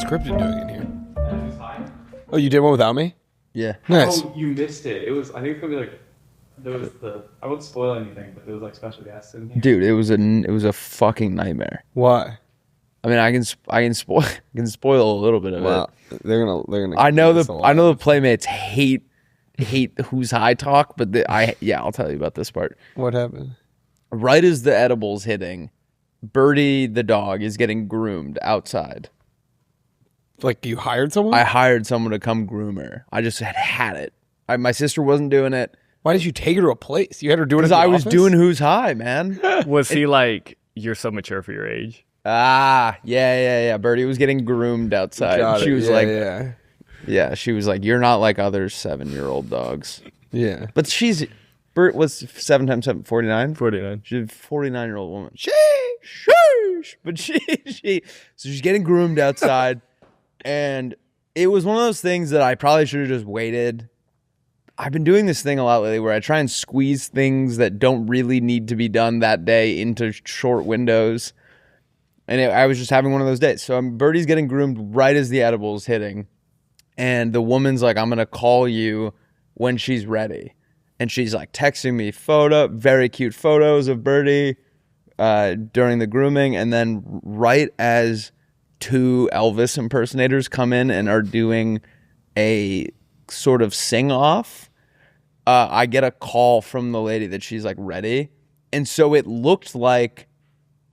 unscripted doing in here. Oh, you did one without me? Yeah. Nice. Oh, you missed it. It was. I think it's gonna be like. There was the. I won't spoil anything, but there was like special guests in here. Dude, it was a fucking nightmare. Why? I mean, I can spoil a little bit of it. They're gonna. I know the Playmates hate who's high talk, but I'll tell you about this part. What happened? Right as the edible's hitting, Birdie the dog is getting groomed outside. Like you hired someone? I hired someone to come groom her. I just had it. My sister wasn't doing it. Why did you take her to a place? You had her doing it because I was doing who's high, man. Was he like, you're so mature for your age? Yeah. Birdie was getting groomed outside. She was she was like, you're not like other 7-year-old dogs. Yeah. But Bert was 7 times 7, 49? 49. She's a 49-year-old woman. Sheesh. But so she's getting groomed outside. And it was one of those things that I probably should have just waited. I've been doing this thing a lot lately where I try and squeeze things that don't really need to be done that day into short windows. And I was just having one of those days. So Birdie's getting groomed right as the edible's hitting. And the woman's like, I'm going to call you when she's ready. And she's like texting me very cute photos of Birdie during the grooming. And then right as 2 Elvis impersonators come in and are doing a sort of sing-off, I get a call from the lady that she's like ready. And so it looked like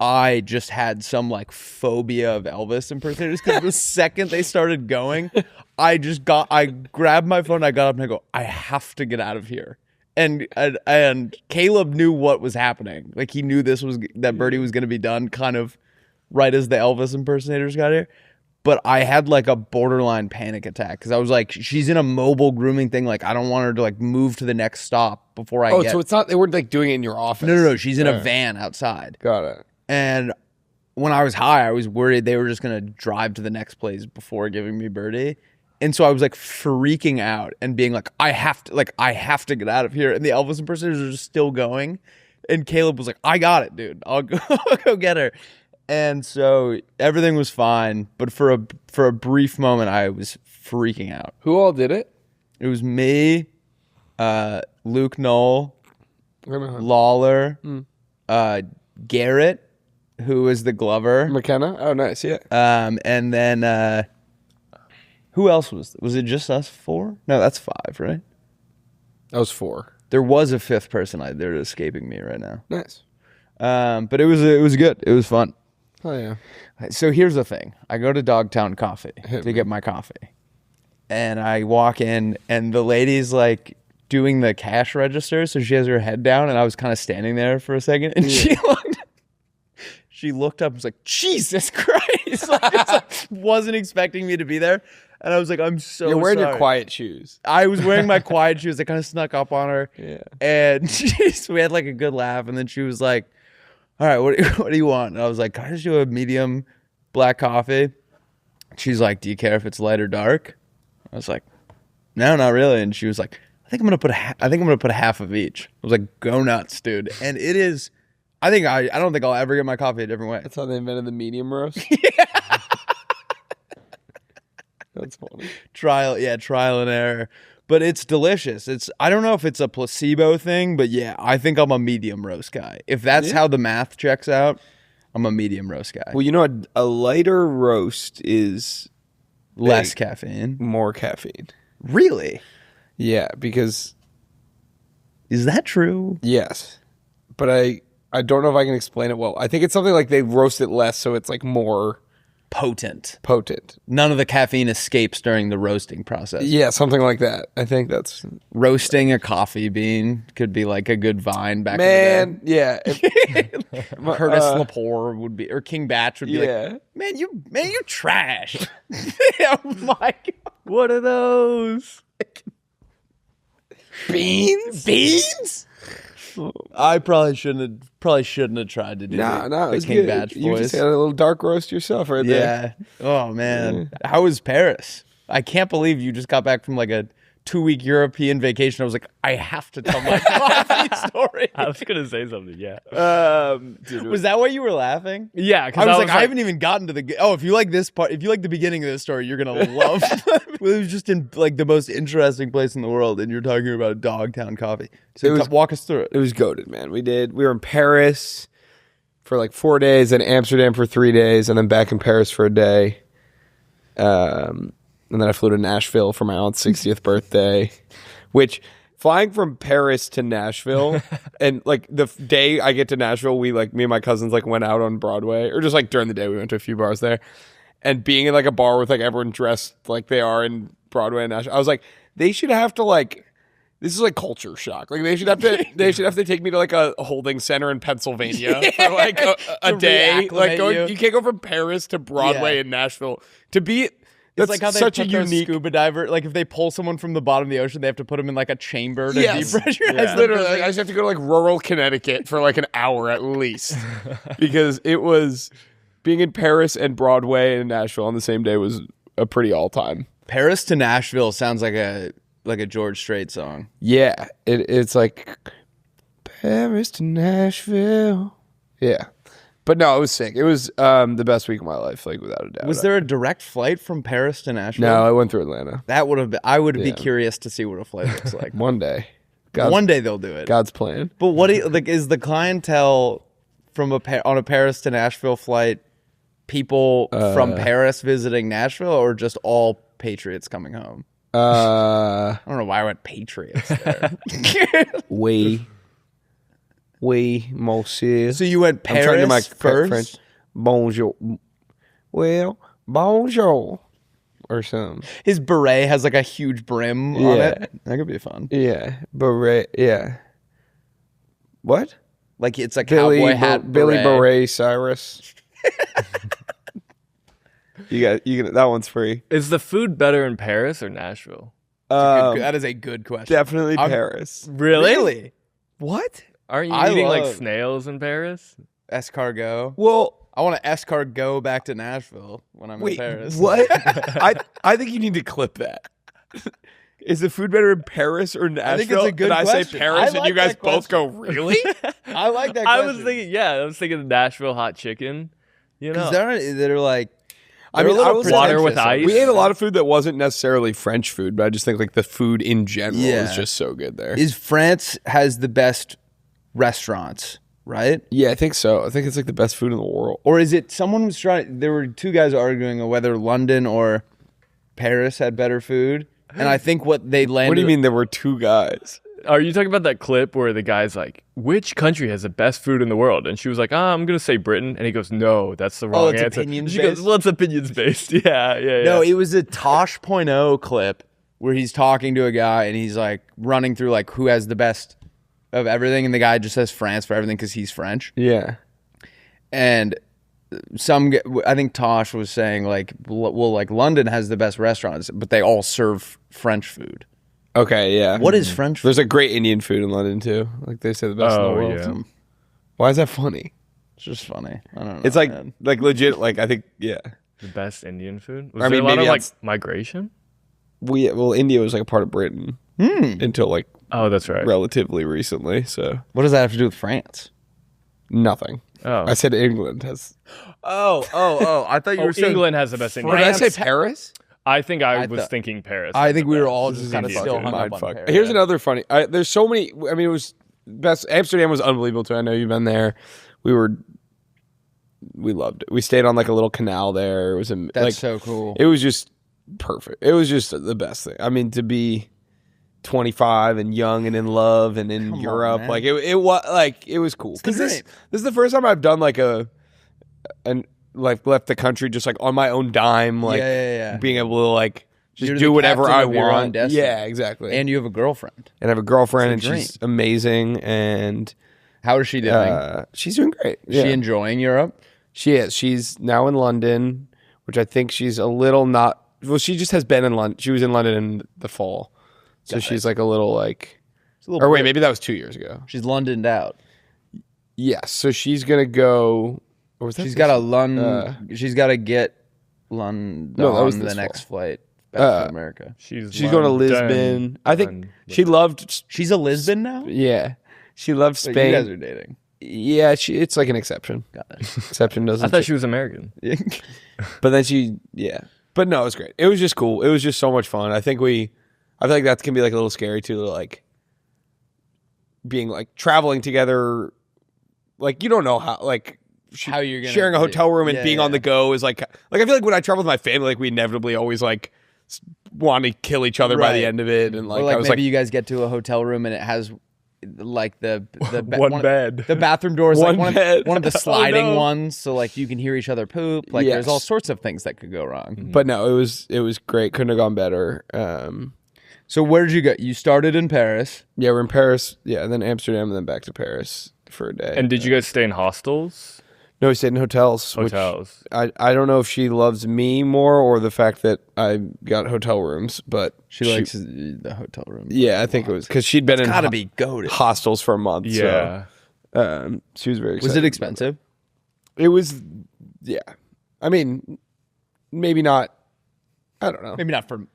I just had some like phobia of Elvis impersonators because the second they started going, I grabbed my phone, I got up and I go, I have to get out of here. And Caleb knew what was happening. Like he knew that Birdie was going to be done kind of right as the Elvis impersonators got here. But I had like a borderline panic attack because I was like, she's in a mobile grooming thing. Like I don't want her to like move to the next stop before I get. So it's not, they weren't like doing it in your office. No. She's in a van outside. Got it. And when I was high, I was worried they were just going to drive to the next place before giving me Birdie. And so I was like freaking out and being like, I have to get out of here. And the Elvis impersonators are just still going. And Caleb was like, I got it, dude. I'll go get her. And so everything was fine. But for a brief moment, I was freaking out. Who all did it? It was me, Luke Knoll, Lawler, Garrett, who was the Glover. McKenna? Oh, nice, yeah. And then who else was it just us 4? No, that's 5, right? That was 4. There was a 5th person. They're escaping me right now. Nice. But it was good. It was fun. Oh, yeah. So here's the thing. I go to Dogtown Coffee to get my coffee. And I walk in, and the lady's like doing the cash register. So she has her head down, and I was kind of standing there for a second. And she looked up and was like, Jesus Christ. Wasn't expecting me to be there. And I was like, I'm so sorry. You're wearing your quiet shoes. I was wearing my quiet shoes. I kind of snuck up on her. Yeah. And we had like a good laugh. And then she was like, all right, what do you want? And I was like, can I just do a medium black coffee? She's like, do you care if it's light or dark? I was like, no, not really. And she was like, I think I'm gonna put a half of each. I was like, go nuts, dude. And it is, I don't think I'll ever get my coffee a different way. That's how they invented the medium roast. Yeah. That's funny. Trial and error. But it's delicious. I don't know if it's a placebo thing, but yeah, I think I'm a medium roast guy. If that's how the math checks out, I'm a medium roast guy. Well, you know, a lighter roast is less caffeine. More caffeine. Really? Yeah, because... Is that true? Yes. But I don't know if I can explain it well. I think it's something like they roast it less, so it's like more... Potent. None of the caffeine escapes during the roasting process. Yeah, something like that. I think that's... Roasting a coffee bean could be like a good vine back in the day. Yeah. Curtis Lepore would be, or King Batch would be like, man, you trash. Oh my God. What are those? Beans? I probably shouldn't have tried to do the King Batch voice. You just had a little dark roast yourself right there. Yeah. Oh man. How was Paris? I can't believe you just got back from like a 2-week European vacation. I was like, I have to tell my coffee story. I was gonna say something. Yeah. Was that why you were laughing? Yeah. I Because was like, I haven't even gotten to the. Oh, if you like this part, if you like the beginning of this story, you're gonna love. It was just in like the most interesting place in the world, and you're talking about Dogtown coffee. So walk us through it. It was goated, man. We were in Paris for like 4 days, then Amsterdam for 3 days, and then back in Paris for a day. And then I flew to Nashville for my aunt's 60th birthday, which flying from Paris to Nashville and like the day I get to Nashville, me and my cousins like went out on Broadway, or just like during the day we went to a few bars there, and being in like a bar with like everyone dressed like they are in Broadway and Nashville, I was like, they should have to like, this is like culture shock. Like they should have to take me to like a holding center in Pennsylvania for like a day. Like you can't go from Paris to Broadway in Nashville to be. It's like how they such put a those unique scuba diver. Like if they pull someone from the bottom of the ocean, they have to put them in like a chamber to depressurize them. Literally, like, I just have to go to like rural Connecticut for like an hour at least, because it was being in Paris and Broadway and Nashville on the same day was a pretty all time. Paris to Nashville sounds like a George Strait song. Yeah, it's like Paris to Nashville. Yeah. But no, it was sick. It was the best week of my life, like without a doubt. Was there a direct flight from Paris to Nashville? No, I went through Atlanta. That would have been. I would be curious to see what a flight looks like. One day. One day they'll do it. God's plan. But what is the clientele from on a Paris to Nashville flight? People from Paris visiting Nashville, or just all patriots coming home? I don't know why I went patriots there. Oui, monsieur. So you went Paris I'm trying to my first? French. Bonjour. Well, bonjour. Or something. His beret has like a huge brim on it. That could be fun. Yeah. Beret. Yeah. What? Like it's a cowboy hat. Billy Beret Cyrus. You got that one's free. Is the food better in Paris or Nashville? That is a good question. Definitely Paris. Really? What? Aren't you eating like snails in Paris? Escargot. Well, I want to escargot back to Nashville when I'm in Paris. What? I think you need to clip that. Is the food better in Paris or Nashville? I think it's a good question. I say Paris and you guys both go, really? I like that question. I was thinking Nashville hot chicken. You know, they're like, I mean, water with ice. We ate a lot of food that wasn't necessarily French food, but I just think like the food in general is just so good there. France has the best restaurants, right? Yeah, I think so. I think it's like the best food in the world. Or is it someone was trying? There were two guys arguing on whether London or Paris had better food, and I think what they landed. What do you mean there were two guys? Are you talking about that clip where the guy's like, which country has the best food in the world? And she was like, I'm going to say Britain. And he goes, no, that's the wrong answer. She goes, well, it's opinions based. Yeah. No, it was a Tosh.0 clip where he's talking to a guy and he's like running through like who has the best of everything. And the guy just says France for everything because he's French. Yeah. And I think Tosh was saying like, well, like London has the best restaurants, but they all serve French food. Okay, yeah. What is French food? There's like great Indian food in London too. Like they say the best in the world. Yeah. Why is that funny? It's just funny. I don't know. It's like legit. Like I think the best Indian food. Was I there mean, a lot maybe of like migration? India was like a part of Britain until like that's right. relatively recently. So what does that have to do with France? nothing. Oh, I said England has. Oh! I thought you were saying England has the best Indian. Did I say Paris? I think I was thinking Paris. I think we were all This just is kind of Indian still food. hung up on Mindfuck. Paris. Here's another funny. There's so many. I mean, it was best. Amsterdam was unbelievable too. I know you've been there. We loved it. We stayed on like a little canal there. It was That's so cool. It was just perfect. It was just the best thing. I mean, to be 25 and young and in love and in Europe, man. like it was like it was cool. Because this is the first time I've done like left the country just like on my own dime, like being able to like just do whatever I want. Yeah, exactly. And you have a girlfriend. And I have a girlfriend, and she's amazing. And how is she doing? She's doing great. Is she enjoying Europe? She is. She's now in London, which I think she's a little not. Well, she just has been in London. She was in London in the fall, so she's like a little like. Or wait, maybe that was 2 years ago. She's Londoned out. Yes, so she's gonna go. Or was that she's got to get London on the next flight back to America? She's going to Lisbon. I think she loved. She's a Lisbon now. Yeah, she loved Spain. So you guys are dating. Yeah, it's like an exception. Got it. Exception doesn't. I thought she was American. But then but no, it was great. It was just cool. It was just so much fun. I feel like that can be like a little scary too, like being like traveling together. Like you don't know how you're gonna sharing a hotel room and being on the go is like I feel like when I travel with my family, like we inevitably always like want to kill each other by the end of it, and like, or I was maybe you guys get to a hotel room and it has like the one bed. The bathroom door is like one of the sliding Oh, no. ones, so like you can hear each other poop. Like there's all sorts of things that could go wrong. But no, it was great. Couldn't have gone better. So where did you go? You started in Paris. Yeah, we're in Paris. Yeah, and then Amsterdam, and then back to Paris for a day. And did you guys stay in hostels? No, we stayed in hotels. Hotels. I don't know if she loves me more or the fact that I got hotel rooms, but She likes the hotel room. Yeah, I think it was because she'd been in Gotta be goated. hostels for a month. Yeah. So, she was very excited. Was it expensive? It was, yeah. I mean, maybe not. I don't know. Maybe not for.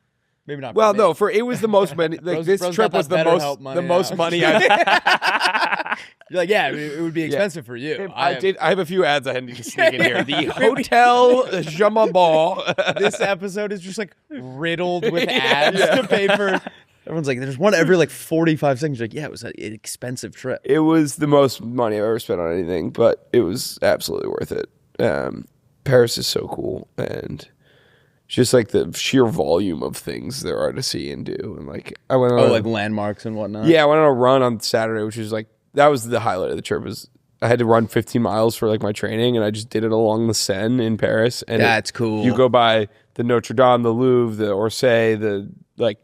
Well, no. It was the most money. Like this trip was the most money I. You're like, yeah, it would be expensive for you. I have a few ads I need to sneak in here. The Hotel Jamabon. This episode is just like riddled with ads to pay for. Everyone's like, there's one every like 45 seconds. You're like, yeah, it was an expensive trip. It was the most money I've ever spent on anything, but it was absolutely worth it. Paris is so cool, and just like the sheer volume of things there are to see and do. And like I went on like landmarks and whatnot. Yeah, I went on a run on Saturday, which was like that was the highlight of the trip. Was I had to run 15 miles for like my training, and I just did it along the Seine in Paris. And that's cool. You go by the Notre Dame, the Louvre, the Orsay, the like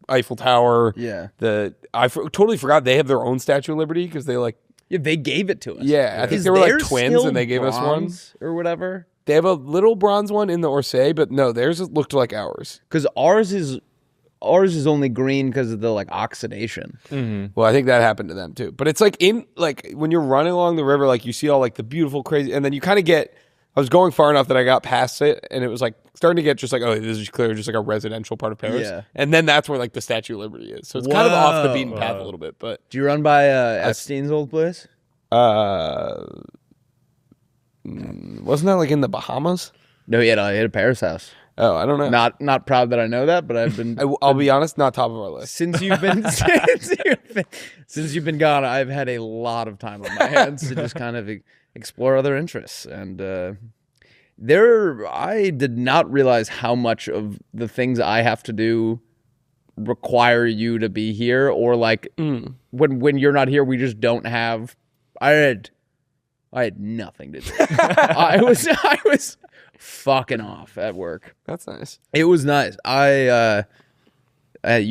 Eiffel Tower. Yeah. I totally forgot they have their own Statue of Liberty because they like they gave it to us. Yeah, I think they were like twins, and they gave us one or whatever. They have a little bronze one in the Orsay, but no, theirs looked like ours. Because ours is only green because of the like oxidation. Mm-hmm. Well, I think that happened to them too. But it's like when you're running along the river, like you see all like the beautiful, crazy, and then you kind of get. I was going far enough that I got past it, and it was like starting to get just like, oh, this is clearly just like a residential part of Paris. Yeah. And then that's where like the Statue of Liberty is. So it's kind of off the beaten path a little bit. But do you run by Epstein's old place? Wasn't that like in the Bahamas? No, he had a Paris house. Oh, I don't know. Not proud that I know that, but I've been. I'll be honest, not top of our list. Since you've been gone, I've had a lot of time on my hands to just kind of explore other interests, and I did not realize how much of the things I have to do require you to be here, or like when you're not here, we just don't have. I had nothing to do. I was fucking off at work. That's nice. It was nice. You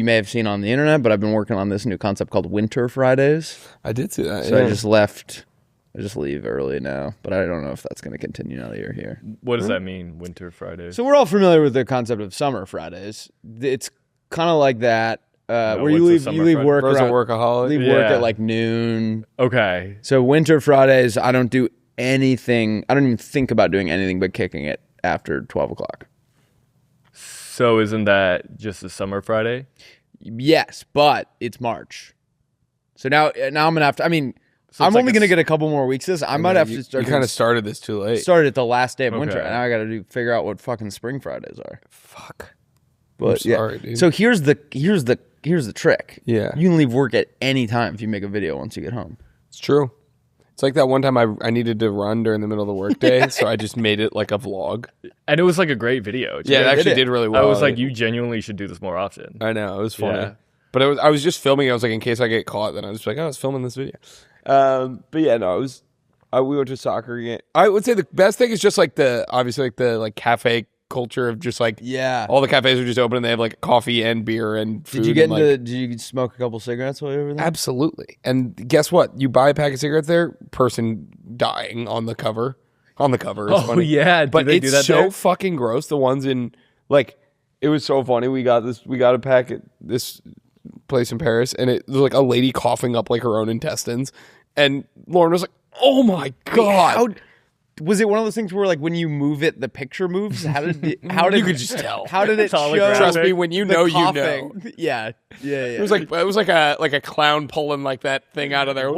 may have seen on the internet, but I've been working on this new concept called Winter Fridays. I did see that. So I just left. I just leave early now, but I don't know if that's going to continue now that you're here. What does that mean, Winter Fridays? So we're all familiar with the concept of Summer Fridays. It's kind of like that. Where you leave work around, workaholic. Leave work at like noon. Okay. So Winter Fridays, I don't do anything. I don't even think about doing anything but kicking it after 12 o'clock. So isn't that just a Summer Friday? Yes, but it's March. So now I'm gonna have to. I mean, so I'm only gonna get a couple more weeks. I might have to start. You kind of started this too late. Started at the last day of winter, and now I got to figure out what fucking Spring Fridays are. Fuck. But I'm sorry, dude. So here's the trick. Yeah. You can leave work at any time if you make a video once you get home. It's true. It's like that one time I needed to run during the middle of the workday, so I just made it like a vlog. And it was like a great video. Yeah, it actually did really well. I was like, you genuinely should do this more often. I know, it was funny. Yeah. But I was just filming. I was like, in case I get caught, then I was like, I was filming this video. But yeah, no, we went to soccer game. I would say the best thing is just like obviously the cafe culture of just like all the cafes are just open and they have like coffee and beer and food. Did you smoke a couple cigarettes while you were there? Absolutely. And guess what? You buy a pack of cigarettes there, person dying on the cover. On the cover. It's funny. Yeah, but it's so fucking gross. The ones in like it was so funny. We got a pack at this place in Paris, and it was like a lady coughing up like her own intestines, and Lauren was like, "Oh my god, Was it one of those things where like when you move it, the picture moves? How did you could just tell? How did it show? Trust me, when you know, you know. Yeah. It was like a clown pulling like that thing out of there.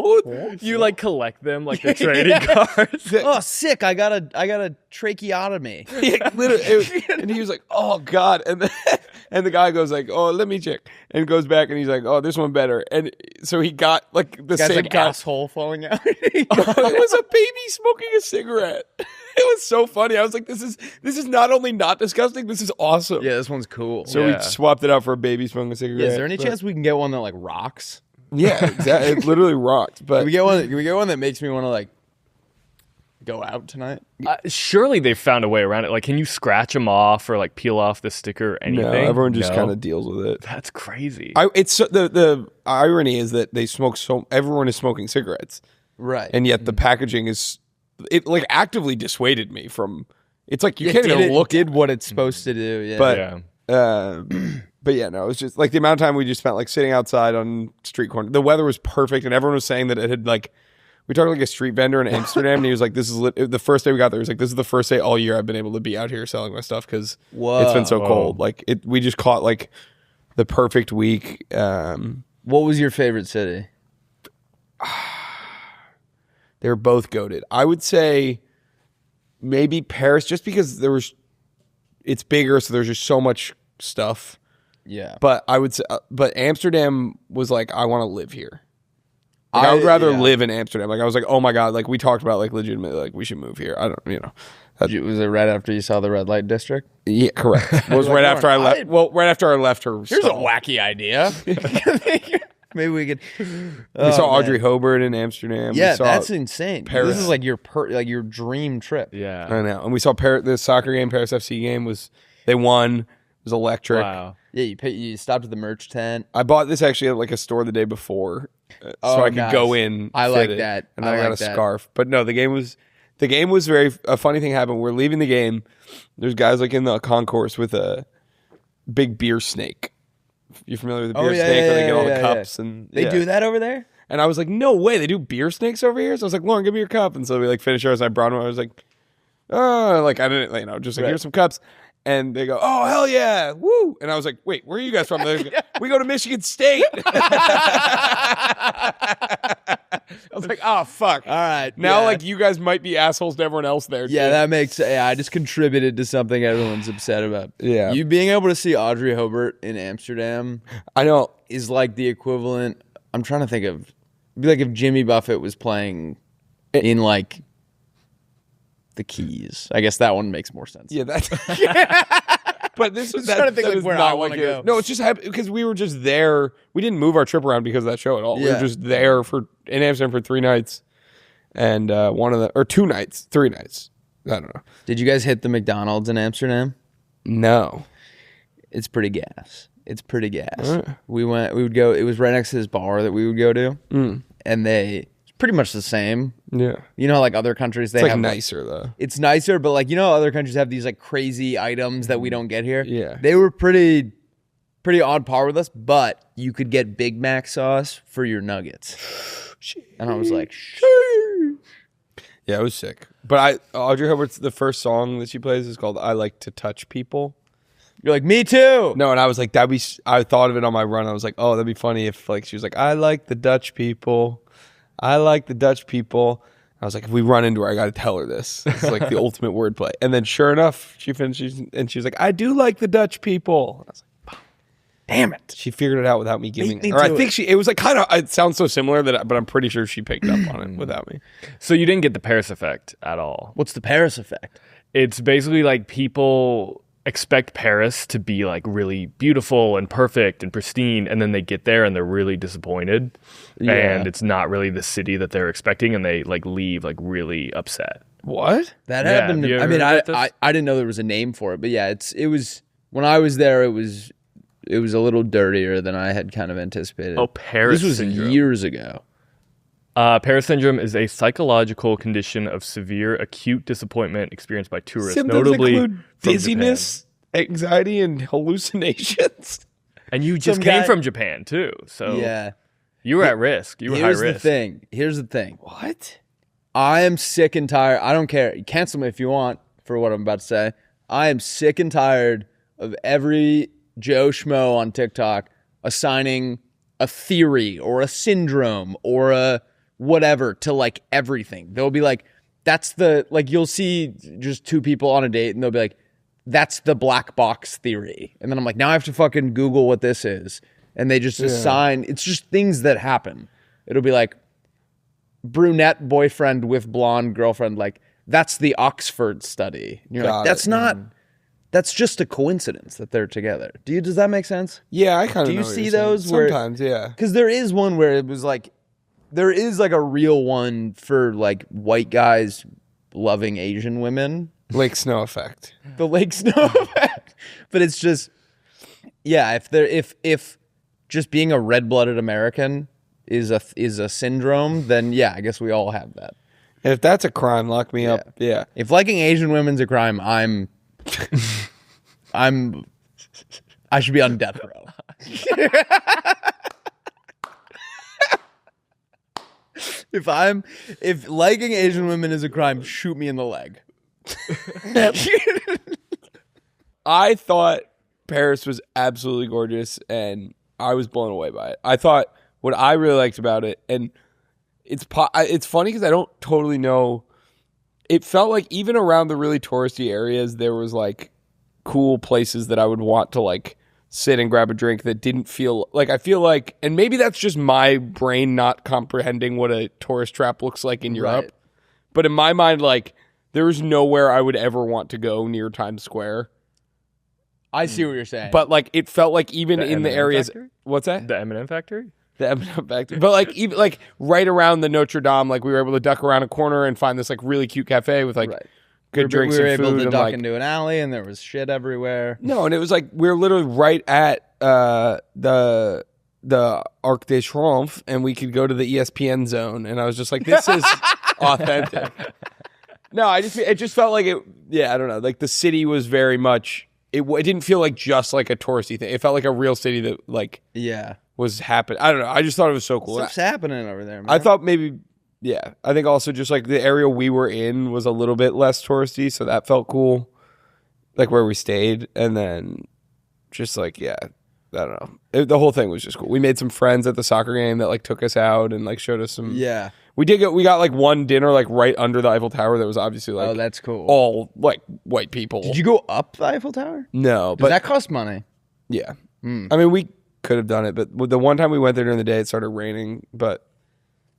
You like collect them like the trading cards. Oh, sick! I got a tracheotomy. Literally, and he was like, "Oh God!" And the guy goes like, "Oh, let me check," and goes back and he's like, "Oh, this one better." And so he got like the same like asshole falling out. It was a baby smoking a cigarette. It was so funny. I was like, "This is not only not disgusting. This is awesome." Yeah, this one's cool. So we swapped it out for a baby smoking a cigarette. Yeah, is there any chance we can get one that like rocks? Yeah, exactly. It literally rocked. But Can we get one that makes me want to like go out tonight? Surely they've found a way around it. Like, can you scratch them off or like peel off the sticker or anything? No, everyone just kind of deals with it. That's crazy. It's the irony is that they smoke everyone is smoking cigarettes, right? And yet the packaging it like actively dissuaded me from. It's like you can't even look. Did what it's supposed to do, yeah. But yeah, no, it was just like the amount of time we just spent like sitting outside on street corner. The weather was perfect, and everyone was saying that it had like. We talked to like a street vendor in Amsterdam, and he was like, "This is the first day we got there. He was like, this is the first day all year I've been able to be out here selling my stuff because it's been so cold. Like we just caught like the perfect week." What was your favorite city? They were both goated. I would say maybe Paris, just because it's bigger, so there's just so much stuff. Yeah, but I would say, but Amsterdam was like, I want to live here. Like, I would rather live in Amsterdam. Like I was like, oh my God, like we talked about like legitimately, like we should move here. I don't, was it right after you saw the red light district? Yeah, correct. It was right after I left. Well, right after I left her. Here's a wacky idea. Maybe we could. We saw Audrey Hobart in Amsterdam. Yeah, that's insane. Paris. This is like your dream trip. Yeah, I know. And we saw the soccer game. Paris FC game they won. It was electric. Wow. Yeah, you stopped at the merch tent. I bought this actually at like a store the day before, so I could go in. I like that. And I got a scarf. But no, the game was a funny thing happened. We're leaving the game. There's guys like in the concourse with a big beer snake. You familiar with the beer snake where they get all the cups and they do that over there? And I was like, no way, they do beer snakes over here. So I was like, Lauren, give me your cup. And so we like finished ours. And I brought them. I was like, oh, like I didn't, just like here's some cups. And they go, oh, hell yeah, woo. And I was like, wait, where are you guys from? We go to Michigan State. I was like, oh, fuck. All right. Now, like, you guys might be assholes to everyone else there, too. Yeah, that makes I just contributed to something everyone's upset about. Yeah. You being able to see Audrey Hobart in Amsterdam, I know, is like the equivalent. I'm trying to think of, it'd be like if Jimmy Buffett was playing in, like, the Keys. I guess that one makes more sense. Yeah, that's. But this was trying to think like where I want to go. No, it's just because we were just there. We didn't move our trip around because of that show at all. We were just there in Amsterdam for 3 nights, and 3 nights. I don't know. Did you guys hit the McDonald's in Amsterdam? No. It's pretty gas. We would go. It was right next to this bar that we would go to, and it's pretty much the same. Yeah. You know, like other countries, it's like nicer though. It's nicer, but like other countries have these like crazy items that we don't get here. Yeah. They were pretty on par with us, but you could get Big Mac sauce for your nuggets, and I was like, yeah, it was sick. But Audrey Hobart's the first song that she plays is called "I Like to Touch People." You're like, me too. No, and I was like, I thought of it on my run. I was like, oh, that'd be funny if like she was like, I like the Dutch people. I like the Dutch people. I was like, if we run into her, I got to tell her this. It's like the ultimate wordplay. And then sure enough, she finishes and she was like, I do like the Dutch people. And I was like, damn it. She figured it out without me giving it. Or I think it was like kind of, it sounds so similar but I'm pretty sure she picked up on it without me. So you didn't get the Paris effect at all. What's the Paris effect? It's basically like people expect Paris to be like really beautiful and perfect and pristine, and then they get there and they're really disappointed, and it's not really the city that they're expecting, and they like leave like really upset. What? That happened. I mean, I didn't know there was a name for it, but yeah, it was when I was there. It was a little dirtier than I had kind of anticipated. Oh, Paris This was syndrome. Years ago. Paris syndrome is a psychological condition of severe acute disappointment experienced by tourists, Symptoms notably include dizziness, anxiety, and hallucinations. And you just came from Japan too, so yeah, you were at risk. You were high risk. Here's the thing. What? I am sick and tired. I don't care. Cancel me if you want for what I'm about to say. I am sick and tired of every Joe Schmo on TikTok assigning a theory or a syndrome or a whatever to like everything. They'll be like, that's the, like, you'll see just two people on a date and they'll be like, that's the black box theory. And then I'm like, now I have to fucking Google what this is. And they just assign, it's just things that happen. It'll be like, brunette boyfriend with blonde girlfriend, like, that's the Oxford study. And you're like, that's not, that's just a coincidence that they're together. Does that make sense? Yeah, I kind of Do you know what see you're saying. those where- Sometimes, yeah. Because there is one where it was like, there is like a real one for like white guys loving Asian women. Lake Snow effect. The Lake Snow effect. But it's just, yeah, if just being a red-blooded American is a syndrome, then yeah, I guess we all have that. And if that's a crime, lock me up. Yeah. If liking Asian women's a crime, I should be on death row. If liking Asian women is a crime, shoot me in the leg. I thought Paris was absolutely gorgeous, and I was blown away by it. I thought what I really liked about it, and it's funny because I don't totally know. It felt like even around the really touristy areas, there was like cool places that I would want to like sit and grab a drink that didn't feel like, I feel like, and maybe that's just my brain not comprehending what a tourist trap looks like in Europe. Right. But in my mind, like, there was nowhere I would ever want to go near Times Square. I see what you're saying. But like, it felt like even The in the M&M areas, factory? what's that? The M&M factory? The M&M factory. But like, even like right around the Notre Dame, like we were able to duck around a corner and find this like really cute cafe with like Right. good drinks we were and able food to and duck like, into an alley, and there was shit everywhere. no, and it was like we were literally right at the Arc de Triomphe, and we could go to the ESPN zone, and I was just like, this is authentic. No, it just felt like it. Yeah, I don't know. Like the city was very much. It didn't feel like just like a touristy thing. It felt like a real city that like Yeah. was happening. I don't know. I just thought it was so cool. Stuff's happening over there, man. I thought maybe, yeah. I think also just like the area we were in was a little bit less touristy, so that felt cool. Like where we stayed, and then just like, yeah, I don't know. The whole thing was just cool. We made some friends at the soccer game that like took us out and like showed us some. Yeah. We got like one dinner like right under the Eiffel Tower that was obviously like Oh, that's cool. all like white people. Did you go up the Eiffel Tower? No, Does but that cost money? yeah. I mean, we could have done it, but the one time we went there during the day, it started raining. But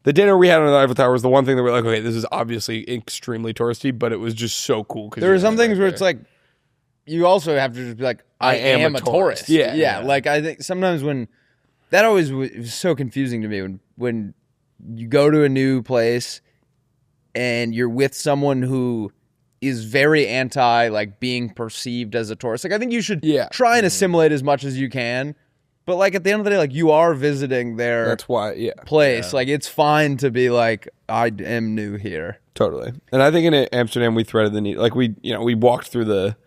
the dinner we had on the Eiffel Tower was the one thing that we're like, okay, this is obviously extremely touristy, but it was just so cool. There are some things where it's like, you also have to just be like, I am a tourist. Yeah. Like, I think sometimes when that always was so confusing to me when you go to a new place and you're with someone who is very anti like being perceived as a tourist. Like, I think you should try and assimilate as much as you can. But like at the end of the day, like you are visiting their That's why, place. Like it's fine to be like, I am new here. totally. And I think in Amsterdam we threaded the needle. Like we walked through the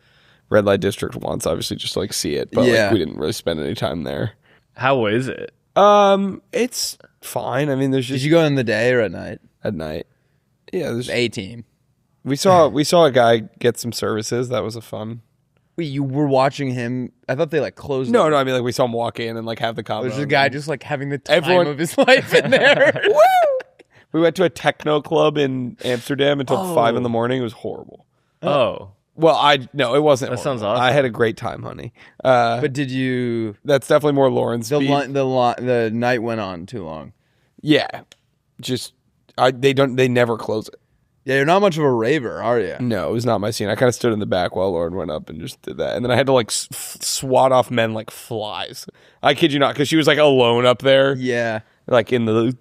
red light district once, obviously just to, like see it, but like we didn't really spend any time there. How is it? It's fine. I mean, there's just Did you go in the day or at night? at night. Yeah, there's A team. we saw a guy get some services. That was a fun. Wait, you were watching him? I thought they like closed. No, I mean like we saw him walk in and like have the combo. There's a guy just like having the time Everyone- of his life in there. Woo! We went to a techno club in Amsterdam until 5 in the morning. It was horrible. Oh. Well, no, it wasn't. That sounds horrible. awesome. I had a great time, honey. But did you? That's definitely more Lauren's The speed. the night went on too long. Yeah, just they never close it. Yeah, you're not much of a raver, are you? No, it was not my scene. I kind of stood in the back while Lauren went up and just did that, and then I had to like swat off men like flies. I kid you not, because she was like alone up there, Yeah. like in the,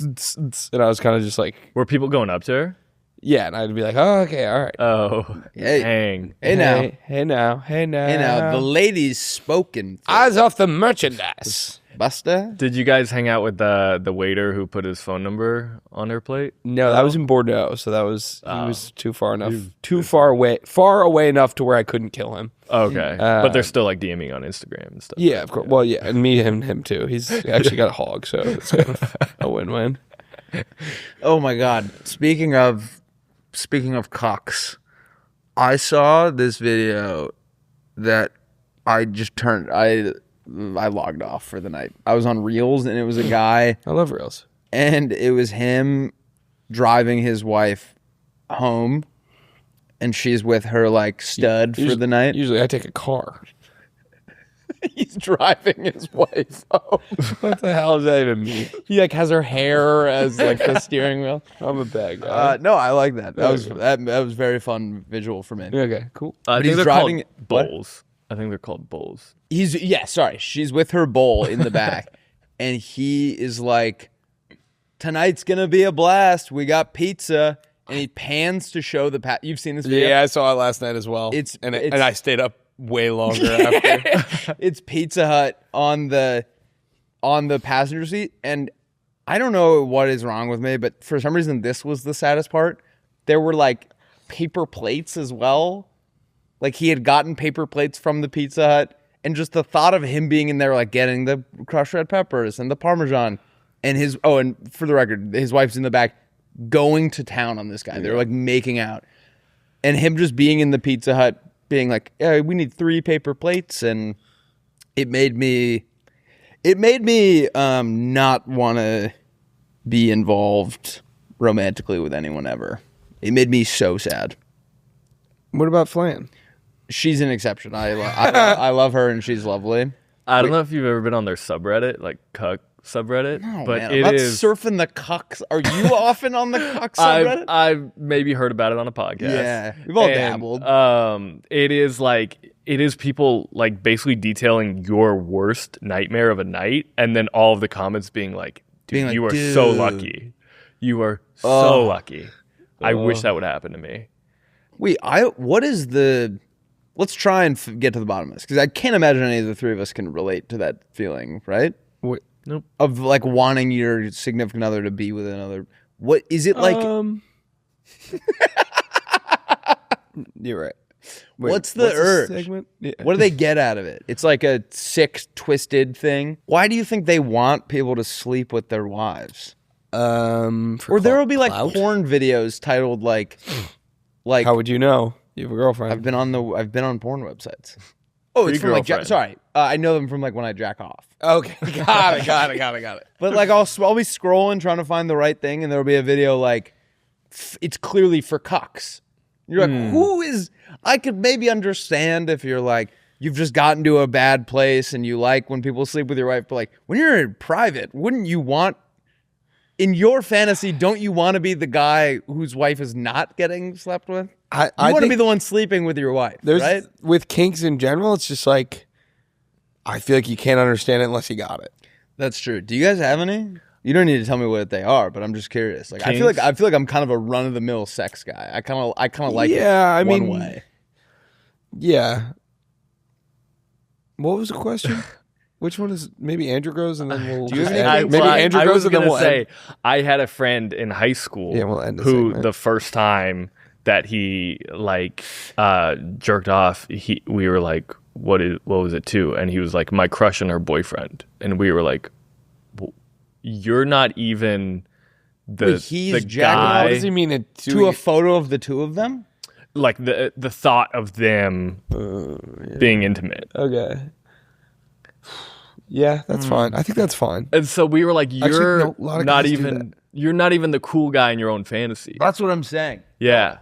and I was kind of just like, Were people going up to her? yeah, and I'd be like, oh, okay, all right. Oh. Hey. Dang. Hey now. Hey now. Hey now, the lady's spoken. Eyes off the merchandise. Buster. Did you guys hang out with the waiter who put his phone number on her plate? No, that was in Bordeaux, so that was he was too far far away enough to where I couldn't kill him. Okay. But they're still like DMing on Instagram and stuff. Yeah, of course. Well, yeah, and me and him too. He's actually got a hog, so it's kind of a win-win. Oh my God. Speaking of speaking of cucks, I saw this video that I just turned. I logged off for the night. I was on Reels, and it was a guy. I love Reels. And it was him driving his wife home, and she's with her like stud for the night. Usually I take a car. He's driving his wife home. What the hell does that even mean? He like has her hair as like the steering wheel. I'm a bad guy. No, I like that. That was very fun visual for me. Okay, cool. I think he's they're driving called bowls. I think they're called bowls. Sorry. She's with her bowl in the back, and he is like, tonight's gonna be a blast. We got pizza, and he pans to show the You've seen this video? Yeah, I saw it last night as well. And I stayed up way longer after. It's Pizza Hut on the passenger seat, and I don't know what is wrong with me, but for some reason this was the saddest part. There were like paper plates as well. Like he had gotten paper plates from the Pizza Hut, and just the thought of him being in there, like getting the crushed red peppers and the Parmesan, and and for the record, his wife's in the back going to town on this guy. They're like making out, and him just being in the Pizza Hut being like, yeah, we need 3 paper plates, and it made me not want to be involved romantically with anyone ever. It made me so sad. What about Flan? She's an exception. I love her, and she's lovely. I don't know if you've ever been on their subreddit, like cuck subreddit, but Man, it I'm not is surfing the cucks. Are you often on the cuck subreddit? I've maybe heard about it on a podcast. Yeah, we've all dabbled. It is people like basically detailing your worst nightmare of a night, and then all of the comments being like, "Dude, you are so lucky. You are so lucky. I wish that would happen to me." Wait, let's try and get to the bottom of this, because I can't imagine any of the 3 of us can relate to that feeling, right? What? Nope. Of like wanting your significant other to be with another. What is it like? You're right. What's the urge? Segment? Yeah. What do they get out of it? It's like a sick, twisted thing. Why do you think they want people to sleep with their wives? Or there will be like porn videos titled like How would you know? You have a girlfriend. I've been on porn websites. Oh, it's from like sorry. I know them from like when I jack off. Okay, got it. But like I'll be scrolling trying to find the right thing, and there'll be a video like it's clearly for cucks. You're like, who is? I could maybe understand if you're like you've just gotten to a bad place and you like when people sleep with your wife, but like when you're in private, wouldn't you want? In your fantasy, don't you want to be the guy whose wife is not getting slept with? I want to be the one sleeping with your wife, right? With kinks in general, it's just like, I feel like you can't understand it unless you got it. That's true. Do you guys have any? You don't need to tell me what they are, but I'm just curious. Like, I feel like I'm kind of a run of the mill sex guy. I kind of like it one way. Yeah. What was the question? Which one is maybe Andrew goes and then we'll. Do you have anything? Maybe Andrew goes and then we'll say end. I had a friend in high school we'll end who the first time that he like jerked off, we were like, what was it to? And he was like, my crush and her boyfriend, and we were like, well, you're not even the guy. What does he mean to a photo of the 2 of them? Like the thought of them being intimate. Okay. Yeah, that's fine. I think that's fine. And so we were like, you're not even the cool guy in your own fantasy. That's what I'm saying. Yeah.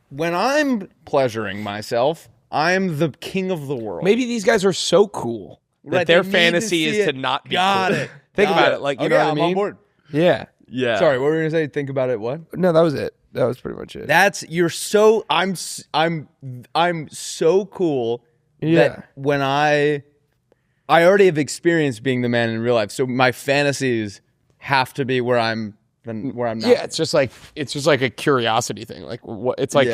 When I'm pleasuring myself, I'm the king of the world. Maybe these guys are so cool that their fantasy is to not be Got cool. it. Think about it. Like, you know what I mean? I'm on board. Yeah. Yeah. Sorry, what were you gonna say? Think about it. What? No, that was it. That was pretty much it. I'm so cool. Yeah. That when I already have experienced being the man in real life, so my fantasies have to be where I'm not. Yeah, it's just like a curiosity thing. Like what? It's like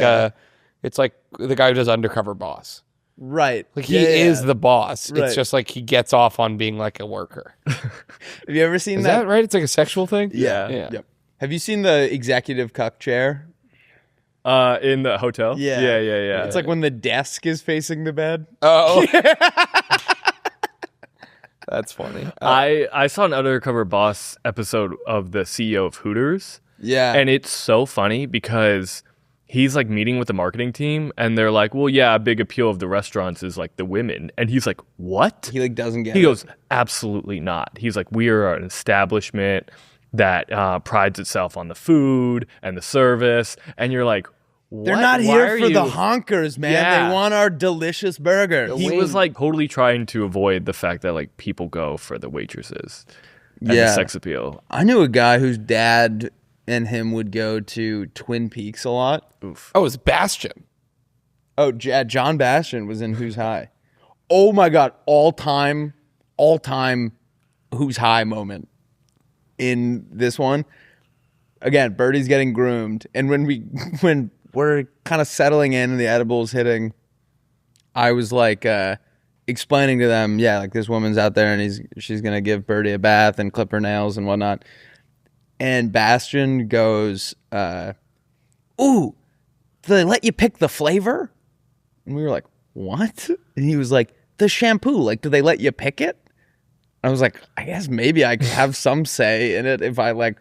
it's like the guy who does Undercover Boss. Right. Like he is the boss. Right. It's just like he gets off on being like a worker. Have you ever seen Is that right? It's like a sexual thing. Yeah. Yeah. Have you seen the executive cuck chair? In the hotel? Yeah. Yeah. It's like when the desk is facing the bed. Oh. That's funny. I saw an Undercover Boss episode of the CEO of Hooters. Yeah. And it's so funny because he's like meeting with the marketing team and they're like, well, yeah, a big appeal of the restaurants is like the women. And he's like, what? He like doesn't get He it. goes, absolutely not. He's like, we are an establishment that prides itself on the food and the service. And you're like, what? They're not Why here are for the you- honkers, man. Yeah. They want our delicious burger. He was like totally trying to avoid the fact that like people go for the waitresses and the Yeah. sex appeal. I knew a guy whose dad and him would go to Twin Peaks a lot. Oof. Oh, it's Bastion. Oh, John Bastion was in Who's High. Oh my God, all time Who's High moment in this one. Again, Birdie's getting groomed, and when we're kind of settling in and the edible's hitting, I was like explaining to them, yeah, like this woman's out there and she's gonna give Birdie a bath and clip her nails and whatnot. And Bastion goes, ooh, do they let you pick the flavor? And we were like, what? And he was like, the shampoo, like, do they let you pick it? I was like, I guess maybe I could have some say in it if I like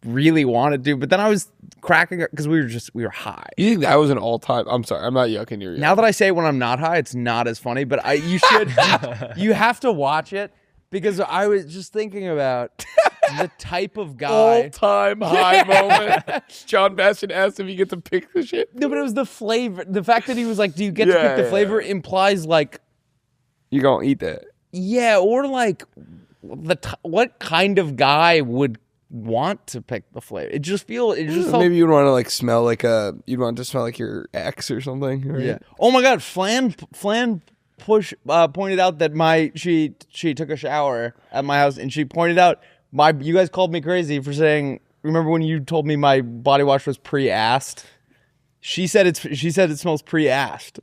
really wanted to. But then I was cracking up because we were high. You think that was an all-time? I'm sorry, I'm not yucking your. Now that I say it when I'm not high, it's not as funny. But you should, you have to watch it because I was just thinking about the type of guy. all-time high moment. John Bastion asked if he get to pick the shit. No, but it was the flavor. The fact that he was like, "Do you get to pick the flavor?" implies like, You gonna eat that? yeah, or like, what kind of guy would want to pick the flavor? It just felt Maybe you'd want to like smell like you'd want to smell like your ex or something. Right? yeah. Oh my God, Flan pointed out that she took a shower at my house and she pointed out you guys called me crazy for saying. Remember when you told me my body wash was pre-assed? She said it smells pre-assed.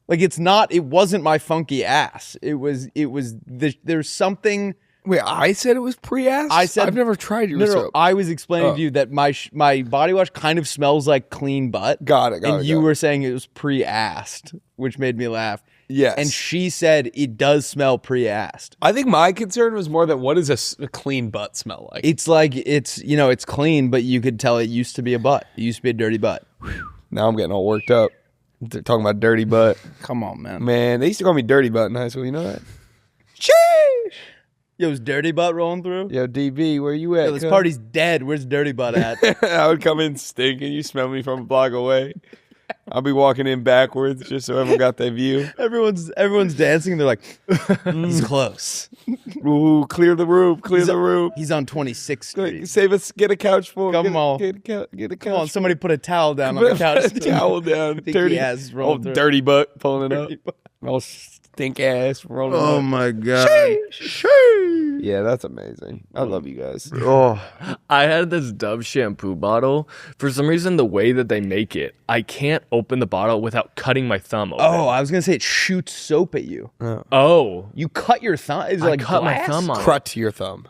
Like it wasn't my funky ass. There's something. Wait, I said it was pre-ass? I said I've never tried your No, soap. I was explaining to you that my body wash kind of smells like clean butt. Got it. And you were saying it was pre-assed, which made me laugh. Yes. And she said it does smell pre-assed. I think my concern was more that what does a clean butt smell like? It's like it's clean, but you could tell it used to be a butt. It used to be a dirty butt. Now I'm getting all worked up. They're talking about dirty butt. Come on, man. Man, they used to call me dirty butt in high school. You know that? Sheesh. Yo, is dirty butt rolling through? Yo, DB, where you at? Yo, this cuz? party's dead. Where's dirty butt at? I would come in stinking. You smell me from a block away. I'll be walking in backwards just so everyone got that view. Everyone's dancing. They're like, he's close. Ooh, clear the room. Clear the room. He's on 26th Street. Save us. Get a couch full. Come on. Get a couch. Come on, somebody put a towel down on the couch. Put a towel down. Stinky Dirty ass oh, rolling through. dirty butt pulling it Dirty up. butt. Oh, stink ass rolling Oh up. my God. Yeah, that's amazing. I love you guys. Oh. I had this Dove shampoo bottle. For some reason, the way that they make it, I can't open the bottle without cutting my thumb open. Oh, I was gonna say it shoots soap at you. Oh. You cut your thumb. Is it I like cut glass? my thumb on it. Crut to your thumb.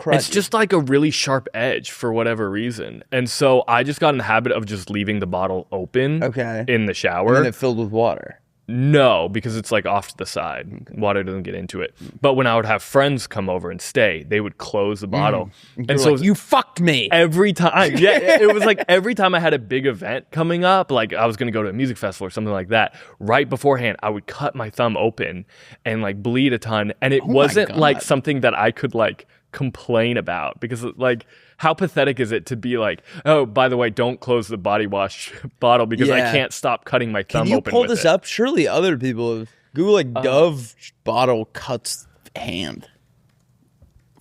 It's just like a really sharp edge for whatever reason. And so I just got in the habit of just leaving the bottle open Okay. in the And shower. then it filled with water. No, because it's like off to the side. Water doesn't get into it. But when I would have friends come over and stay, they would close the bottle. And so you fucked me. every time, yeah, it was like every time I had a big event coming up, like I was going to go to a music festival or something like that, right beforehand, I would cut my thumb open and like bleed a ton. And it wasn't like God. something that I could like complain about because like how pathetic is it to be like, oh, by the way, don't close the body wash bottle because I Yeah. can't stop cutting my thumb Can you open pull with this it. up? Surely other people have. Google like Dove bottle cuts hand.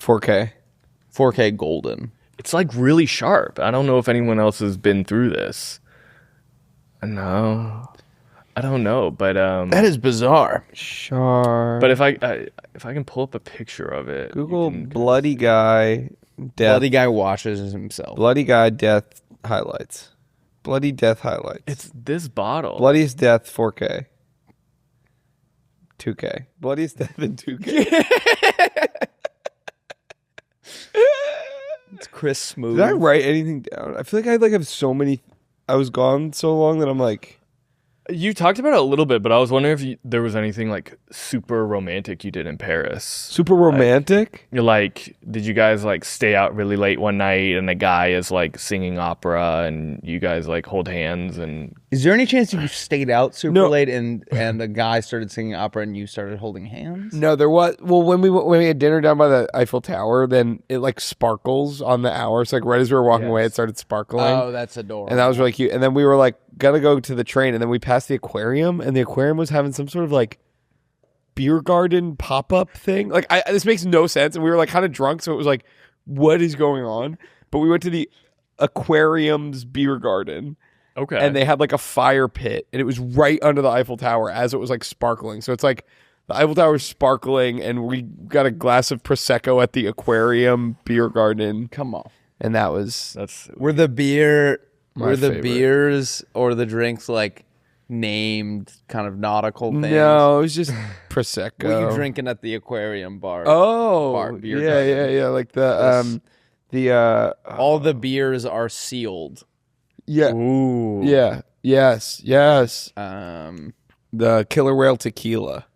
4K. 4K golden. It's like really sharp. I don't know if anyone else has been through this. No, I don't know, but That is bizarre. Sharp. but if I can pull up a picture of it, you Google can- bloody guy death. Bloody guy washes himself. Bloody guy death highlights. Bloody death highlights. It's this bottle. Bloodiest death 4K. 2K. Bloodiest death in 2K. It's Chris Smooth. Did I write anything down? I feel like I have so many. I was gone so long that I'm like. You talked about it a little bit, but I was wondering if there was anything like super romantic you did in Paris. Super romantic? Like, did you guys like stay out really late one night and the guy is like singing opera and you guys like hold hands and... Is there any chance you stayed out super late and the guy started singing opera and you started holding hands? No, there was. Well, when we had dinner down by the Eiffel Tower, then it like sparkles on the hour. So like right as we were walking away, it started sparkling. Oh, that's adorable. And that was really cute. And then we were like gonna go to the train, and then we passed the aquarium, and the aquarium was having some sort of like beer garden pop-up thing. Like this makes no sense, and we were like kind of drunk, so it was like, what is going on? But we went to the aquarium's beer garden. Okay. And they had like a fire pit, and it was right under the Eiffel Tower as it was like sparkling. So it's like the Eiffel Tower is sparkling, and we got a glass of Prosecco at the aquarium beer garden. Come on. And that was Were the beers or the drinks like named kind of nautical things? No, it was just Prosecco. What you drinking at the aquarium bar? Oh, beer yeah. Like the all the beers are sealed. yeah, Ooh. yeah, yes. The Killer Whale tequila.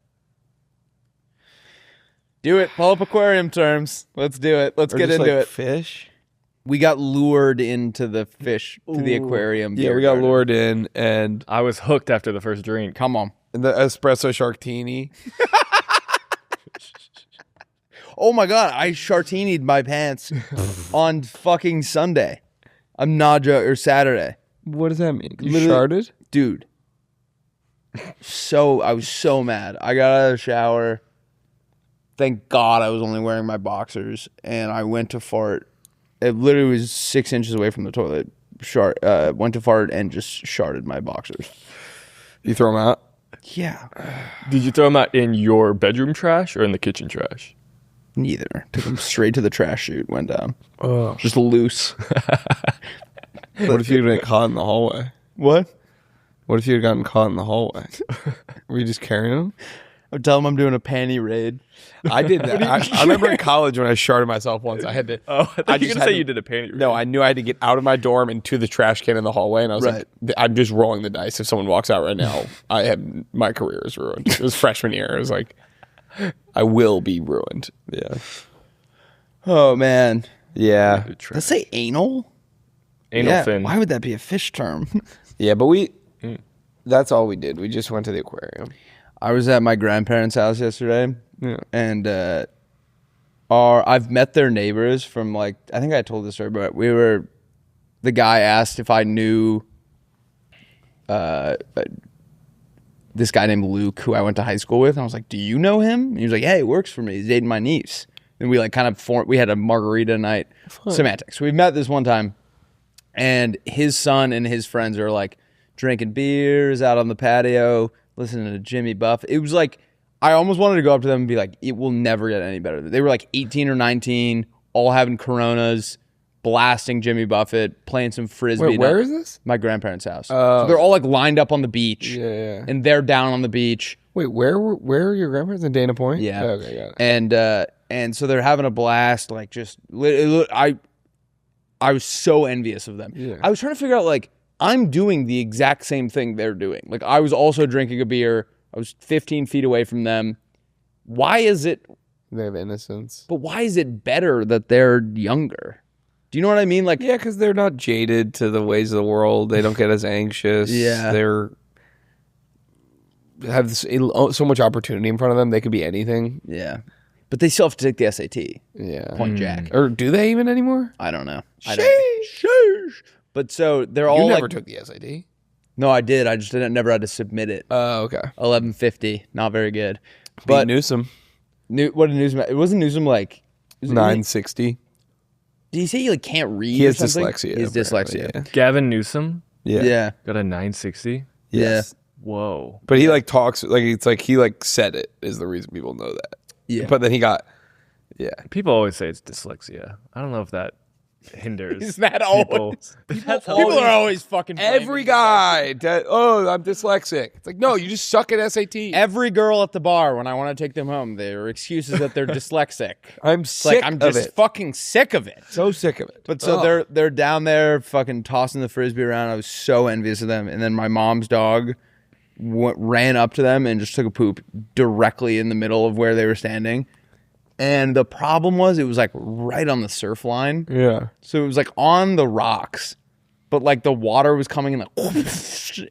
Do it. Pull up aquarium terms. Let's do it. Let's Or get just, into like, it. Fish. We got lured into the fish to the aquarium. Yeah, beer we got garden. lured in, and I was hooked after the first drink. Come on. the espresso shartini. Oh my god, I shartini'd my pants on fucking Sunday. I'm not joking. Or Saturday. What does that mean? You Literally- sharted? Dude. I was so mad. I got out of the shower. Thank God I was only wearing my boxers, and I went to fart. It literally was 6 inches away from the toilet. Went to fart and just sharted my boxers. You throw them out? Yeah. Did you throw them out in your bedroom trash or in the kitchen trash? Neither. Took them straight to the trash chute. Went down. Oh. Just loose. What if you'd been caught in the hallway? What? What if you had gotten caught in the hallway? Were you just carrying them? I would tell them I'm doing a panty raid. I did that. I remember in college when I sharted myself once. I had to. Oh, I thought you were just going to had say to- you did a panty raid. No, I knew I had to get out of my dorm and to the trash can in the hallway, and I was Right. like, I'm just rolling the dice. If someone walks out right now, my career is ruined. It was freshman year. It was like, I will be ruined. Yeah. Oh, man. Yeah. Let's say anal? Anal Yeah, fin. why would that be a fish term? Yeah, but that's all we did. We just went to the aquarium. I was at my grandparents' house yesterday, Yeah. and I've met their neighbors from like, I think I told this story, but the guy asked if I knew this guy named Luke who I went to high school with, and I was like, do you know him? And he was like, yeah, he works for me. He's dating my niece. And we like kind of we had a margarita night. Semantics. We met this one time, and his son and his friends are like drinking beers out on the patio, listening to Jimmy Buffett. It was like, I almost wanted to go up to them and be like, it will never get any better. They were like 18 or 19, all having Coronas, blasting Jimmy Buffett, playing some frisbee. Wait, where is this? My grandparents' house. Oh. So they're all like lined up on the beach, Yeah. and they're down on the beach. Wait, where are your grandparents in Dana Point? Yeah. Okay, got it. And so they're having a blast. Like just, I was so envious of them. Yeah. I was trying to figure out like, I'm doing the exact same thing they're doing. Like I was also drinking a beer. I was 15 feet away from them. Why is it? They have innocence. But why is it better that they're younger? Do you know what I mean? Like, Yeah, because they're not jaded to the ways of the world. They don't get as anxious. Yeah. They're have so much opportunity in front of them. They could be anything. yeah. But they still have to take the SAT. Yeah. Point Jack. Or do they even anymore? I don't know. Sheesh. But so they're You all never like, took the SAT. no, I did. I just never had to submit it. Oh, okay. 1150, not very good. But But Newsom, what did Newsom? It wasn't Newsom like 960. Did he say he like can't read? He has or something? dyslexia. He has apparently, dyslexia. Gavin Newsom Yeah. got a 960. Yes. Whoa. But he like talks like it's like he like said it is the reason people know that. Yeah. But then he got People always say it's dyslexia. I don't know if that hinders. Is that people. always? That's People are always fucking blaming every you. guy. I'm dyslexic. It's like no, you just suck at SAT. Every girl at the bar when I want to take them home, their excuse is that they're dyslexic. I'm It's sick like I'm of just it. fucking sick of it. So sick of it. But so they're down there fucking tossing the frisbee around. I was so envious of them. And then my mom's dog ran up to them and just took a poop directly in the middle of where they were standing. And the problem was it was like right on the surf line. Yeah. So it was like on the rocks, but like the water was coming in like,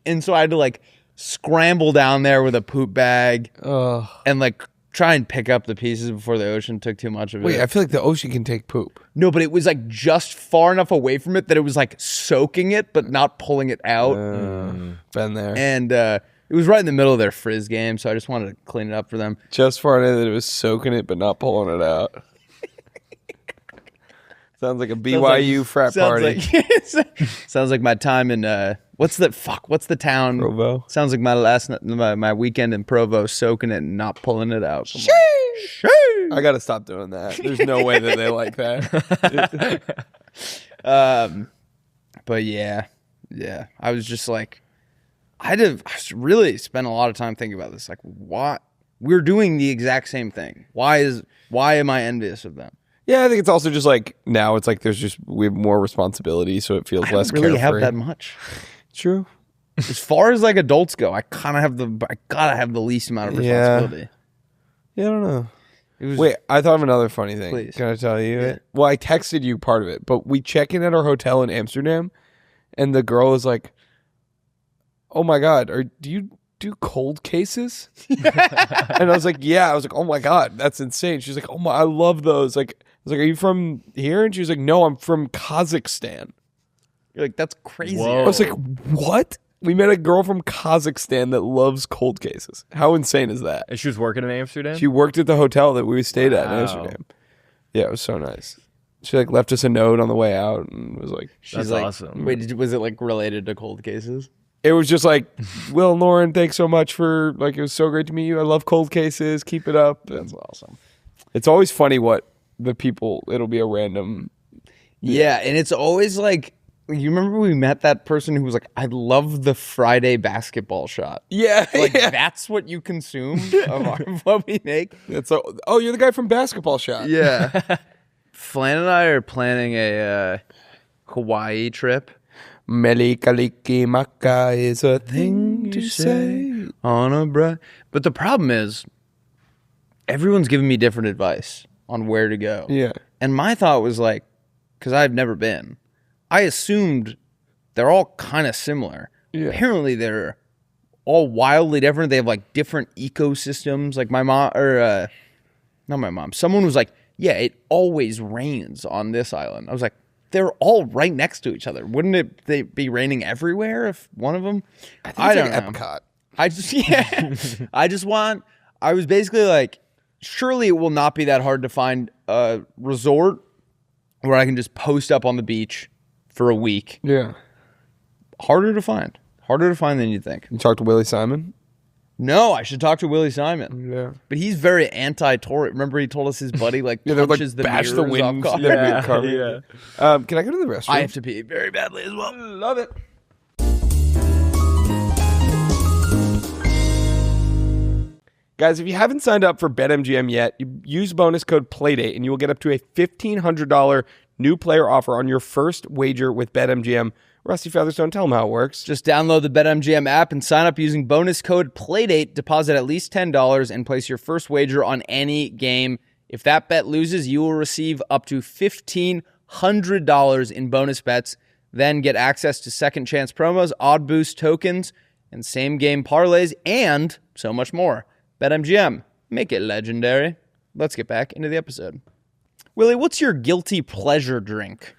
and so I had to like scramble down there with a poop bag and like try and pick up the pieces before the ocean took too much of it. Wait, I feel like the ocean can take poop. No, but it was like just far enough away from it that it was like soaking it, but not pulling it out. Been there. And it was right in the middle of their frizz game, so I just wanted to clean it up for them. Just far enough that it was soaking it, but not pulling it out. Sounds like a BYU frat party. Sounds like my time in what's the town? Provo. Sounds like my weekend in Provo, soaking it and not pulling it out. I gotta stop doing that. There's no way that they like that. But yeah, I was just like, I really spent a lot of time thinking about this. Like, why we're doing the exact same thing? Why am I envious of them? Yeah, I think it's also just like now it's like we have more responsibility, so it feels less really carefree. have that much. True. As far as like adults go, I gotta have the least amount of responsibility. Yeah, I don't know. Wait, I thought of another funny thing. Please. Can I tell you Yeah. it? Well, I texted you part of it, but we check in at our hotel in Amsterdam, and the girl is like, "Oh my God, do you do cold cases?" And I was like, "Yeah." I was like, "Oh my God, that's insane." She's like, "Oh my, I love those." Like, I was like, "Are you from here?" And she was like, "No, I'm from Kazakhstan." You're like, that's crazy. Whoa. I was like, "What?" We met a girl from Kazakhstan that loves cold cases. How insane is that? And she was working in Amsterdam? She worked at the hotel that we stayed at in Wow. Amsterdam. Yeah, it was so nice. She like left us a note on the way out and was like, That's like, awesome. Wait, was it like related to cold cases? it was just like, "Will, Lauren, thanks so much for like, it was so great to meet you. I love cold cases. Keep it up." That's awesome. It's always funny what the people, it'll be a random. Yeah, and it's always like, you remember we met that person who was like, "I love the Friday basketball shot." Yeah. Like, yeah. that's what you consume of what we make? It's oh, you're the guy from Basketball Shot. Yeah. Flan and I are planning a Hawaii trip. Mele kaliki maka is a thing to say. On a bright. But the problem is, everyone's giving me different advice on where to go. Yeah. And my thought was like, because I've never been, I assumed they're all kind of similar. Yeah. Apparently, they're all wildly different. They have like different ecosystems. Like my mom, or not my mom, someone was like, "Yeah, it always rains on this island." I was like, they're all right next to each other. Wouldn't they be raining everywhere if one of them? I don't know. Epcot. I was basically like, surely it will not be that hard to find a resort where I can just post up on the beach for a week. Yeah. Harder to find than you think. You talked to Willie Simon? No, I should talk to Willie Simon. Yeah. But he's very anti-tourist. Remember he told us his buddy like Yeah, they're like punches the bash the mirrors off winds. cars? Yeah. Can I go to the restroom? I have to pee very badly as well. Love it. Guys, if you haven't signed up for BetMGM yet, you use bonus code Playdate and you will get up to a $1,500 new player offer on your first wager with BetMGM. Rusty Featherstone, tell them how it works. Just download the BetMGM app and sign up using bonus code Playdate. Deposit at least $10 and place your first wager on any game. If that bet loses, you will receive up to $1,500 in bonus bets. Then get access to second chance promos, odd boost tokens, and same game parlays, and so much more. BetMGM, make it legendary. Let's get back into the episode. Willie, what's your guilty pleasure drink?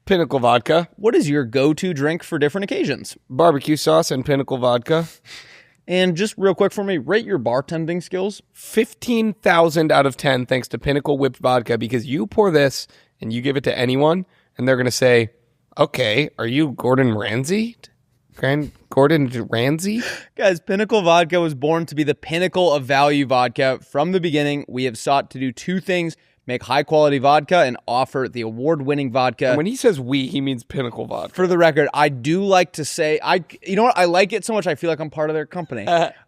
Pinnacle Vodka, What is your go-to drink for different occasions? barbecue sauce, and Pinnacle Vodka. And just real quick for me, rate your bartending skills. 15,000 out of 10 thanks to Pinnacle Whipped Vodka, because you pour this and you give it to anyone and they're going to say, "Okay, are you Gordon Ramsay? Gordon Ramsay?" Guys, Pinnacle Vodka was born to be the pinnacle of value vodka. From the beginning, we have sought to do two things: make high-quality vodka and offer the award-winning vodka. And when he says we, he means Pinnacle Vodka. For the record, I do like to say, you know what? I like it so much I feel like I'm part of their company.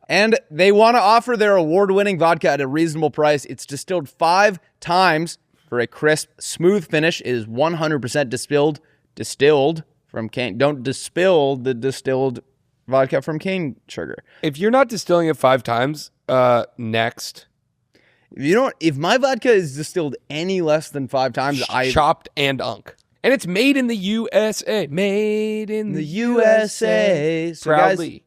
And they want to offer their award-winning vodka at a reasonable price. It's distilled 5 times for a crisp, smooth finish. It is 100% distilled from can. Don't dispill the distilled vodka from cane sugar. If you're not distilling it 5 times, next. If my vodka is distilled any less than 5 times, Chopped and unk. And it's made in the USA. Made in the USA. Proudly.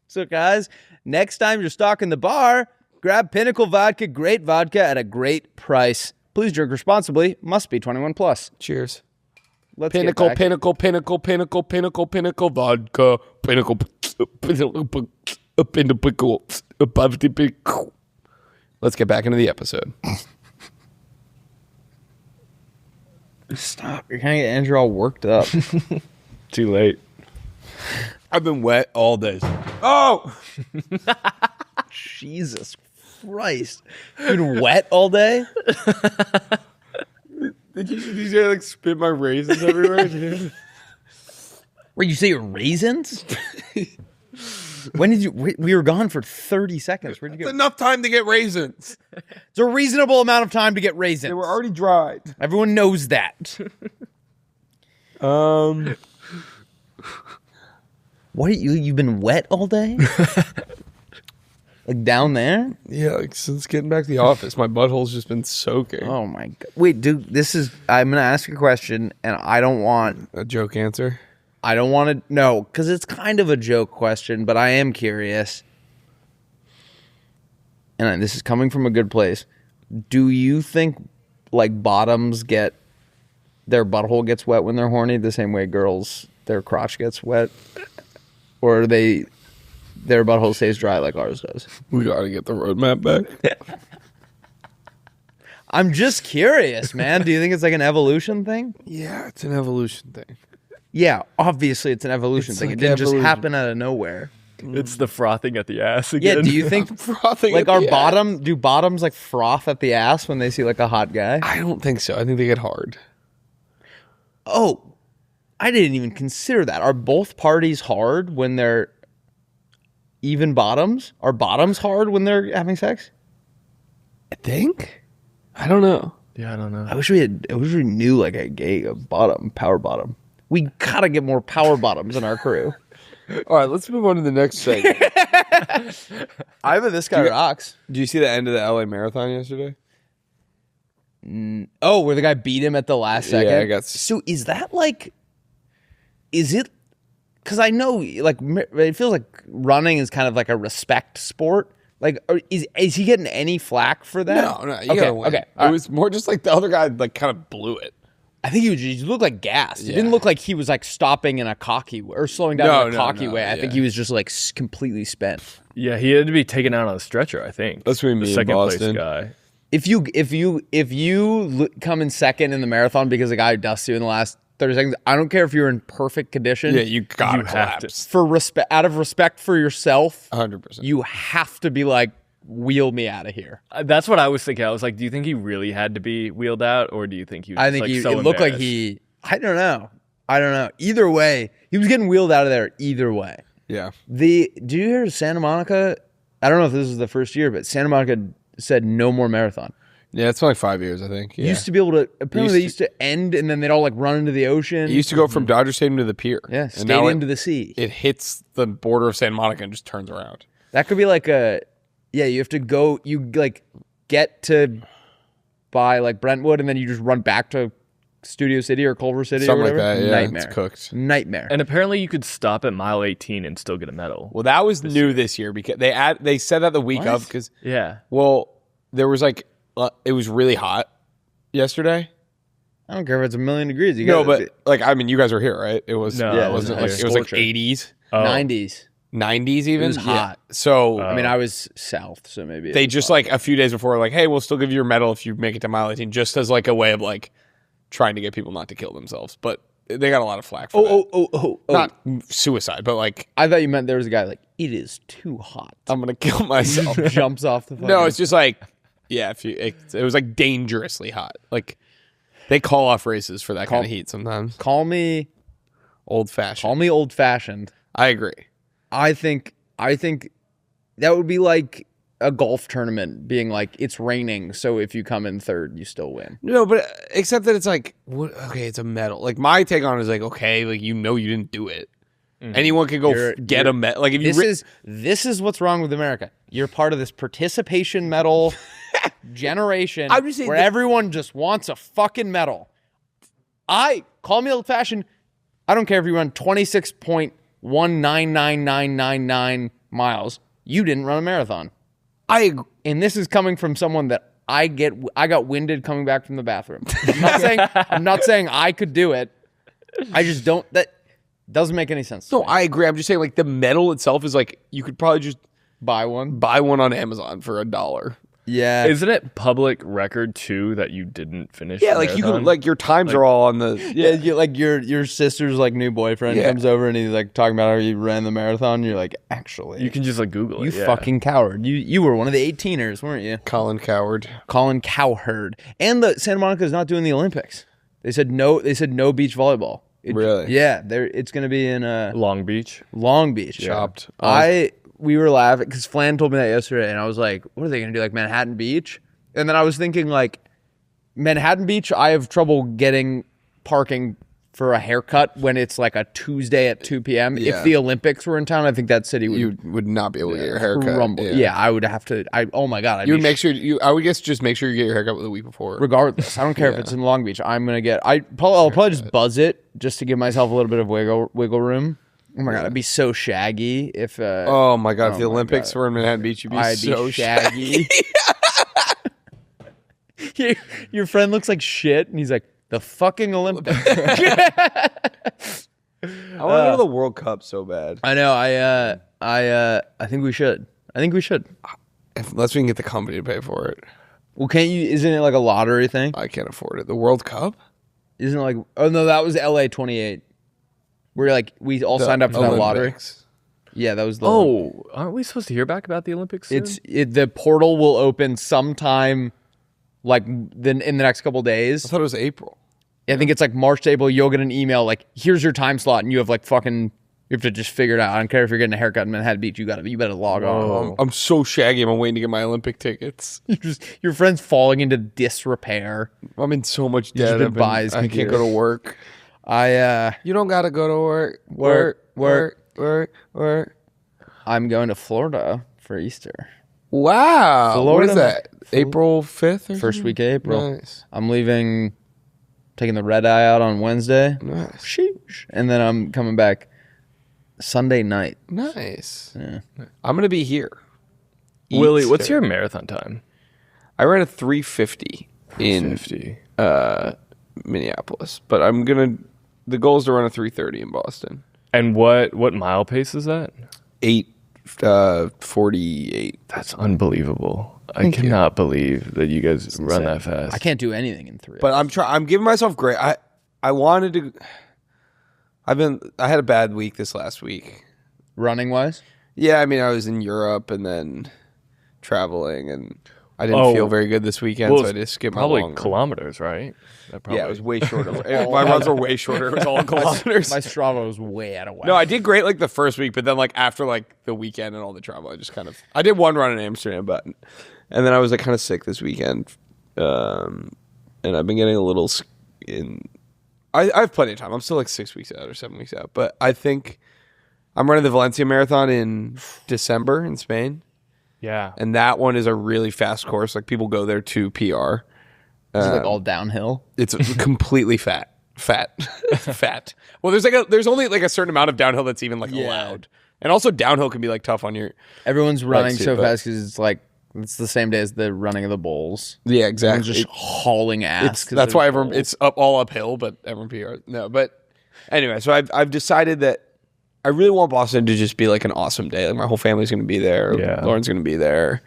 So guys, next time you're stocking the bar, grab Pinnacle Vodka, great vodka at a great price. Please drink responsibly. Must be 21 plus. Cheers. Let's Pinnacle vodka. Pinnacle. Let's get back into the episode. Stop. You're going to get Andrew all worked up. Too late. I've been wet all day. Oh! Jesus Christ. You've been wet all day? Did you like spit my raisins everywhere, dude? Where you say your raisins? When did you? We were gone for 30 seconds. Where'd you It's go? enough time to get raisins. It's a reasonable amount of time to get raisins. They were already dried. Everyone knows that. What you've been wet all day? Like down there? Yeah, like since getting back to the office, my butthole's just been soaking. Oh my god. Wait, dude, I'm gonna ask you a question and I don't want A joke answer? to know, because it's kind of a joke question, but I am curious. And this is coming from a good place. Do you think like bottoms their butthole gets wet when they're horny the same way girls, their crotch gets wet? Or their butthole stays dry like ours does? We gotta get the roadmap back. I'm just curious, man. Do you think it's like an evolution thing? Yeah, it's an evolution thing. Yeah, obviously it's an evolution It's thing. like It didn't just evolution. happen out of nowhere. It's the frothing at the ass Yeah, again. do you think Frothing like at our the bottom do bottoms like froth at the ass when they see like a hot guy? I don't think so. I think they get hard. Oh, I didn't even consider that. Are both parties hard when they're even bottoms? Are bottoms hard when they're having sex? I think. I don't know. Yeah, I don't know. I wish we knew like a bottom, power bottom. We gotta get more power bottoms in our crew. All right, let's move on to the next segment. This guy rocks. Do you see the end of the LA Marathon yesterday? Oh, where the guy beat him at the last second? Yeah, I got. So is that like, is it, because I know like it feels like running is kind of like a respect sport. Like, is he getting any flack for that? No, you gotta win. Okay. It was more just like the other guy like kind of blew it. I think he looked like gassed. It Yeah. didn't look like he was like stopping in a cocky way or slowing down in a cocky no, way. I think yeah. he was just like completely spent. Yeah, he had to be taken out on a stretcher, I think. That's what we mean, The second Boston. place guy. If you come in second in the marathon because a guy dusts you in the last 30 seconds, I don't care if you're in perfect condition. Yeah, you gotta You have to. collapse. For respect, out of respect for yourself, 100%. you have to be like, wheel me out of here. That's what I was thinking. I was like, do you think he really had to be wheeled out, or do you think he was I think like, it so looked like embarrassed? I don't know. Either way, he was getting wheeled out of there either way. Yeah. Do you hear Santa Monica? I don't know if this is the first year, but Santa Monica said no more marathon. Yeah, it's been like 5 years, I think. Yeah. Used to be able to, apparently they used to end and then they'd all like run into the ocean. It used to go from Dodger Stadium to the pier. Yeah, And now stadium to the sea. it hits the border of Santa Monica and just turns around. That could be like you have to go, you like get to by like Brentwood and then you just run back to Studio City or Culver City Something or like whatever. that. Yeah, Nightmare. it's cooked. Nightmare. And apparently you could stop at mile 18 and still get a medal. Well, that was new this year because they said that the week What? of because Yeah. there was like it was really hot yesterday. I don't care if it's 1,000,000 degrees. You No, gotta- but like I mean, you guys were here, right? It was No, yeah, I it wasn't wasn't like it was like here. 80s, Oh. 90s. 90s even. It was hot. So I mean, I was south, so maybe they just like a few days before, like, hey, we'll still give you your medal if you make it to mile 18, just as like a way of like trying to get people not to kill themselves. But they got a lot of flack for that. Oh. Not suicide, but like I thought you meant there was a guy like, it is too hot. I'm gonna kill myself. Jumps off the fucking... No, it's just like yeah, it was like dangerously hot. Like they call off races for that kind of heat sometimes. Call me Old fashioned. old fashioned. I agree. I think that would be like a golf tournament being like, it's raining, so if you come in third, you still win. No, but except that it's like, okay, it's a medal. Like my take on it is like, okay, like you didn't do it. Anyone can go get a medal. Like if you this is what's wrong with America. You're part of this participation medal generation I'm just saying where everyone just wants a fucking medal. Call me old fashioned. I don't care if you run 26.1999999 miles. You didn't run a marathon. And this is coming from someone that I got winded coming back from the bathroom. I'm not saying I could do it. I just don't. That doesn't make any sense. No, I agree. I'm just saying, like, the medal itself is like you could probably just buy one on Amazon for $1. Yeah. Isn't it public record too that you didn't finish? Yeah, like you can, like your times are all on the. Yeah, like your sister's like new boyfriend comes over and he's like talking about how he ran the marathon. You're like, actually, you can just like Google it. You fucking coward. You were one of the 18ers, weren't you? Colin Cowherd. And the Santa Monica is not doing the Olympics. They said no. They said no beach volleyball. Really? Yeah. It's going to be in Long Beach. Chopped. We were laughing because Flan told me that yesterday, and I was like, "What are they going to do? Like Manhattan Beach?" And then I was thinking, like, Manhattan Beach. I have trouble getting parking for a haircut when it's like a Tuesday at 2 p.m. Yeah. If the Olympics were in town, I think that city would not be able to get your haircut. Crumble. Yeah, I would have to. Oh my god! You would make sure. I would guess just make sure you get your haircut the week before. Regardless, I don't care if it's in Long Beach. I'm gonna get. I'll probably just buzz it just to give myself a little bit of wiggle room. Oh my god, I'd be so shaggy if. Oh my god, if the Olympics were in Manhattan Beach, you'd be so shaggy. Your friend looks like shit, and he's like, the fucking Olympics. I want to go to the World Cup so bad. I know. I think we should. Unless we can get the company to pay for it. Well, can't you? Isn't it like a lottery thing? I can't afford it. The World Cup? Isn't it like? Oh no, that was LA 28. We're like we all signed up for that lottery. Yeah, that was the. Oh, aren't we supposed to hear back about the Olympics soon? The portal will open sometime, like in the next couple days. I thought it was April. I think it's like March to April. You'll get an email like, "Here's your time slot," and you have like fucking. You have to just figure it out. I don't care if you're getting a haircut in Manhattan Beach. You better log on. I'm so shaggy. I'm waiting to get my Olympic tickets. Your friend's falling into disrepair. I'm in so much debt. I can't go to work. You don't gotta go to work. I'm going to Florida for Easter. Wow. Florida, what is that? April 5th? First week of April. Nice. I'm leaving, taking the red eye out on Wednesday. Nice. Sheesh. And then I'm coming back Sunday night. Nice. Yeah. I'm going to be here. Willie, what's your marathon time? I ran a 350 in Minneapolis, but the goal is to run a 330 in Boston. And what mile pace is that? 8:48. That's unbelievable. I cannot believe that you guys run that fast. I can't do anything in 3 But I'm giving myself great. I wanted to. I had a bad week this last week. Running wise? Yeah, I mean, I was in Europe and then traveling, and I didn't feel very good this weekend, so I just skipped my long run. Kilometers, right? Yeah, it was way shorter. My runs were way shorter. It was all kilometers. My Strava was way out of whack. No, I did great like the first week, but then like after like the weekend and all the travel, I did one run in Amsterdam, and then I was like kind of sick this weekend, and I've been getting a little. I have plenty of time. I'm still like 6 weeks out or 7 weeks out, but I think I'm running the Valencia Marathon in December in Spain. Yeah, and that one is a really fast course. Like people go there to PR. Is it like all downhill? It's completely fat. Well, there's only like a certain amount of downhill that's even like allowed, and also downhill can be like tough on your. Everyone's running so fast because it's like it's the same day as the running of the bowls. Yeah, exactly. Everyone's just hauling ass. That's why it's all uphill, but everyone PR. No, but anyway, so I've decided that I really want Boston to just be like an awesome day. Like my whole family's going to be there. Yeah. Lauren's going to be there.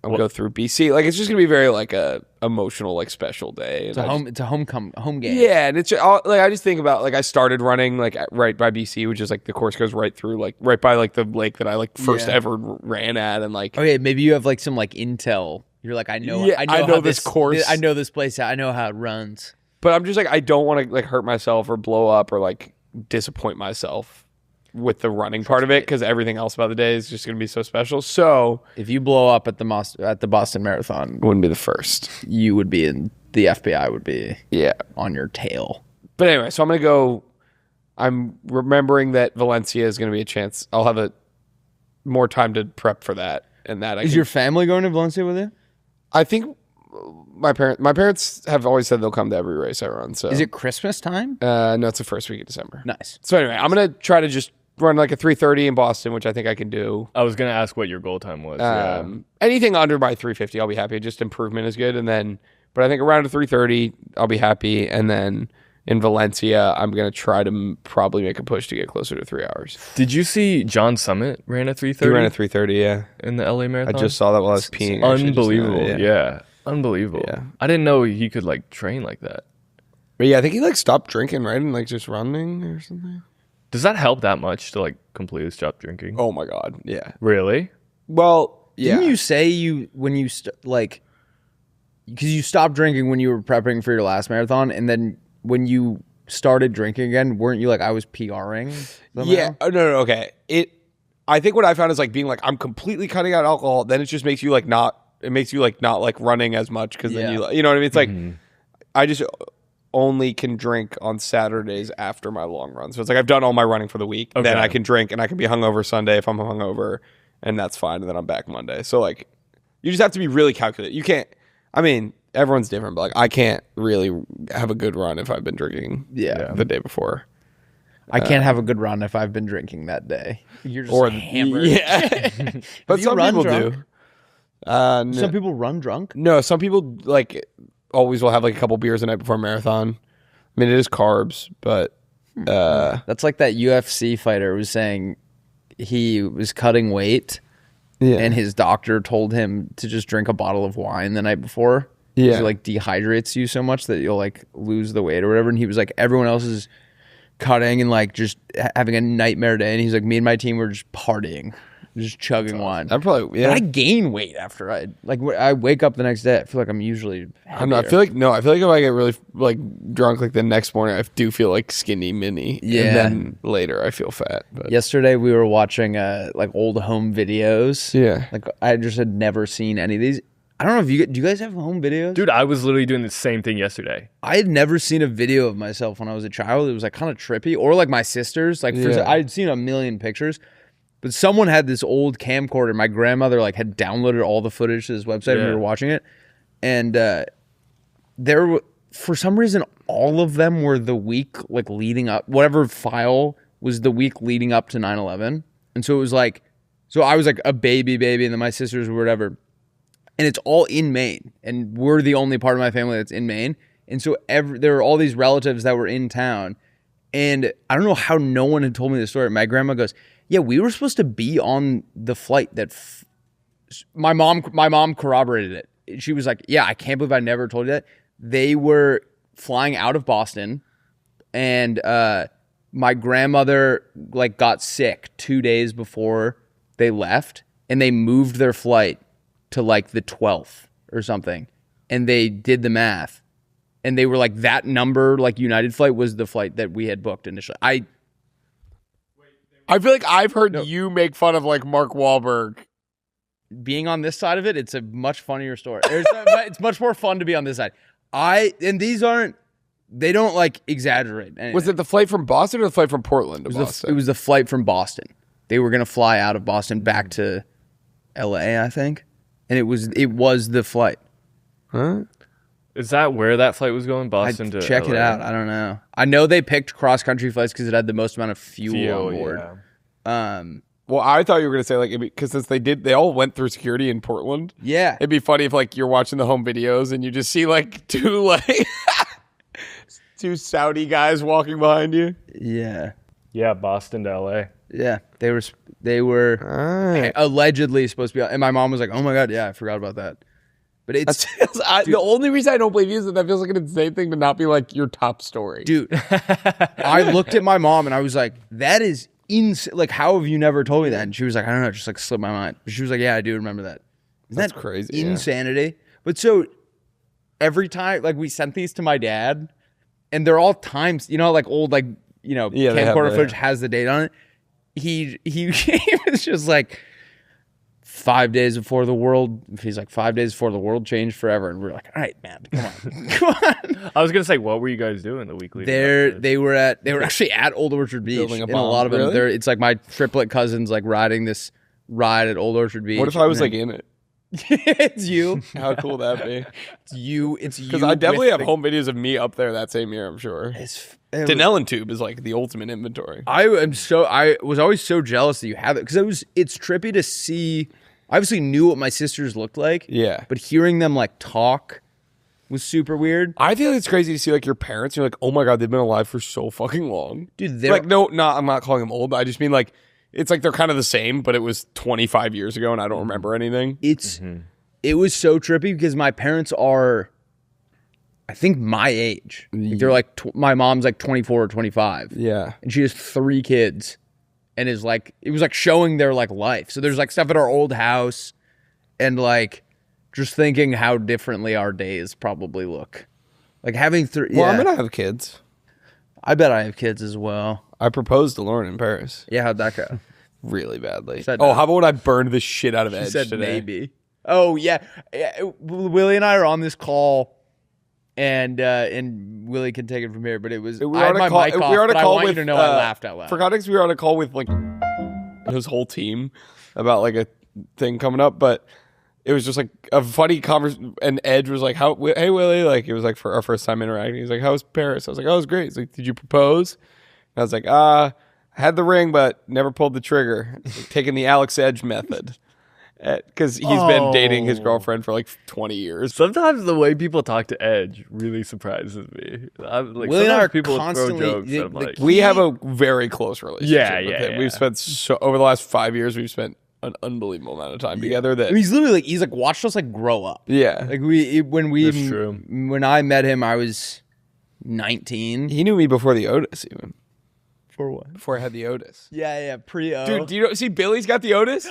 I'll go through BC. Like it's just gonna be very like a emotional, like special day. It's a home game. Yeah, and it's like I just think about like I started running like right by BC, which is like the course goes right through like right by like the lake that I like first ever ran at, and like okay, maybe you have like some like intel. You're like I know this course. I know this place. I know how it runs. But I'm just like I don't want to like hurt myself or blow up or like disappoint myself with the running part of it because everything else about the day is just going to be so special. So if you blow up at the Boston Marathon, wouldn't be the first. You would be in the FBI would be on your tail. But anyway, so I'm going to go I'm remembering that Valencia is going to be a chance. I'll have more time to prep for that. And that Is your family going to Valencia with you? I think my parents have always said they'll come to every race I run. So is it Christmas time? No, it's the first week of December. Nice. So anyway, I'm going to try to just run like a 3:30 in Boston, which I think I can do. I was going to ask what your goal time was. Anything under my 3:50, I'll be happy. Just improvement is good. But I think around a 3:30, I'll be happy. And then in Valencia, I'm going to try to probably make a push to get closer to 3 hours. Did you see John Summit ran at 3:30? He ran at 3:30, yeah. In the LA Marathon? I just saw that while I was peeing. Unbelievable. Yeah. Unbelievable. Yeah. I didn't know he could like train like that. But yeah, I think he like stopped drinking, right? And like just running or something. Does that help that much to like completely stop drinking? Oh my God. Yeah. Really? Well, yeah. Didn't you say because you stopped drinking when you were prepping for your last marathon, and then when you started drinking again, weren't you like, I was PRing somehow? Yeah. No, okay. I think what I found is like being like, I'm completely cutting out alcohol. Then it just makes you like not like running as much. Cause then you know what I mean? It's like, I just only can drink on Saturdays after my long run. So it's like, I've done all my running for the week. Okay. Then I can drink and I can be hungover Sunday if I'm hungover, and that's fine. And then I'm back Monday. So like, you just have to be really calculated. You can't, I mean, everyone's different, but like I can't really have a good run if I've been drinking the day before. I can't have a good run if I've been drinking that day. You're just hammered. Yeah. But some people do. Some people run drunk? No, some people like always will have like a couple beers the night before a marathon. I mean, it is carbs, but that's like that UFC fighter was saying he was cutting weight and his doctor told him to just drink a bottle of wine the night before. Yeah. It like dehydrates you so much that you'll like lose the weight or whatever. And he was like, everyone else is cutting and like just having a nightmare day. And he's like, me and my team were just partying, just chugging wine. I'm probably, But I gain weight after I wake up the next day. I feel like I'm usually heavier. I feel like if I get really like drunk like the next morning, I do feel like skinny mini. Yeah. And then later I feel fat. But yesterday we were watching like old home videos. Yeah. Like I just had never seen any of these. I don't know if do you guys have home videos? Dude, I was literally doing the same thing yesterday. I had never seen a video of myself when I was a child. It was like kind of trippy. Or like my sisters. Like I'd seen a million pictures. But someone had this old camcorder. My grandmother like had downloaded all the footage to this website and we were watching it. And there, for some reason, all of them were the week like leading up. Whatever file was the week leading up to 9/11. And so it was like, so I was like a baby, and then my sisters were whatever. And it's all in Maine. And we're the only part of my family that's in Maine. And so there were all these relatives that were in town. And I don't know how no one had told me this story. My grandma goes, yeah, we were supposed to be on the flight that my mom corroborated it. She was like, yeah, I can't believe I never told you that. They were flying out of Boston, and my grandmother like got sick 2 days before they left, and they moved their flight to like the 12th or something. And they did the math, and they were like, that number, like United flight, was the flight that we had booked initially. I feel like I've heard you make fun of like Mark Wahlberg. Being on this side of it, it's a much funnier story. It's much more fun to be on this side. They don't like exaggerate anything. Was it the flight from Boston or the flight from Portland to Boston? It was the flight from Boston. They were going to fly out of Boston back to LA, I think. And it was the flight. Huh? Is that where that flight was going? Boston to check LA? it out. I don't know. I know they picked cross-country flights because it had the most amount of fuel on board. Yeah. Well, I thought you were going to say like, because since they all went through security in Portland. Yeah. It'd be funny if like you're watching the home videos and you just see like two Saudi guys walking behind you. Yeah. Yeah, Boston to LA. Yeah. They were allegedly supposed to be, and my mom was like, oh my God, yeah, I forgot about that. But it's the only reason I don't believe you is that feels like an insane thing to not be like your top story. Dude, I looked at my mom and I was like, that is insane. Like, how have you never told me that? And she was like, I don't know, it just like slipped my mind. But she was like, yeah, I do remember that. That's crazy. Insanity. Yeah. But so every time, like, we sent these to my dad, and they're all times, like old, like, camcorder footage has the date on it. He was just like 5 days before the world. He's like 5 days before the world changed forever, and we're like, all right, man, come on, come on. I was gonna say, what were you guys doing the weekly? They were actually at Old Orchard Beach. Building a and a bomb. lot of them, Really? it's like my triplet cousins like riding this ride at Old Orchard Beach. What if I was like in it? It's you. How cool would that be? It's you. It's you. Because I definitely with have the- home videos of me up there that same year, I'm sure. It Denellen Tube is like the ultimate inventory. I was always so jealous that you have it because it's trippy to see. I obviously knew what my sisters looked like. Yeah. But hearing them like talk was super weird. I feel it's crazy to see like your parents. You're like, oh my god, they've been alive for so fucking long, Dude, like I'm not calling them old. I just mean like it's like they're kind of the same, but it was 25 years ago, and I don't remember anything. It was so trippy because my parents are, I think, my age. Like, they're like my mom's like 24 or 25. Yeah, And she has 3 kids, and is like it was like showing their like life. So there's like stuff at our old house, and like just thinking how differently our days probably look. Like having 3. well, I'm gonna have kids. I bet I have kids as well. I proposed to Lauren in Paris Yeah, how'd that go? really badly. Said Oh, no. how about when I burned the shit out of She Edge said today? maybe. Oh yeah. Willie and I are on this call, and Willie can take it from here. But it was We were I had on my a call. mic We off, were on a but I call want with. you to know I laughed out loud. For context, we were on a call with like his whole team about like a thing coming up, but it was just like a funny conversation. And Edge was like, hey Willie," like it was like for our first time interacting. He's like, "How was Paris?" I was like, "Oh, it was great." He's like, "Did you propose?" And I was like, I had the ring, but never pulled the trigger." Like, taking the Alex Edge method. Because he's been dating his girlfriend for like 20 years. Sometimes the way people talk to Edge really surprises me. I'm like, Willie and I sometimes are people constantly- throw jokes. the- I'm the like, key- We have a very close relationship. Yeah, with yeah, him. yeah. We've spent over the last 5 years, we've spent an unbelievable amount of time together. That he's literally he's like watched us like grow up. yeah, Like That's true. when I met him, I was 19. he knew me before the Otis, even For what? before I had the Otis. Yeah, pre-O. Dude, do you know? See, Billy's got the Otis.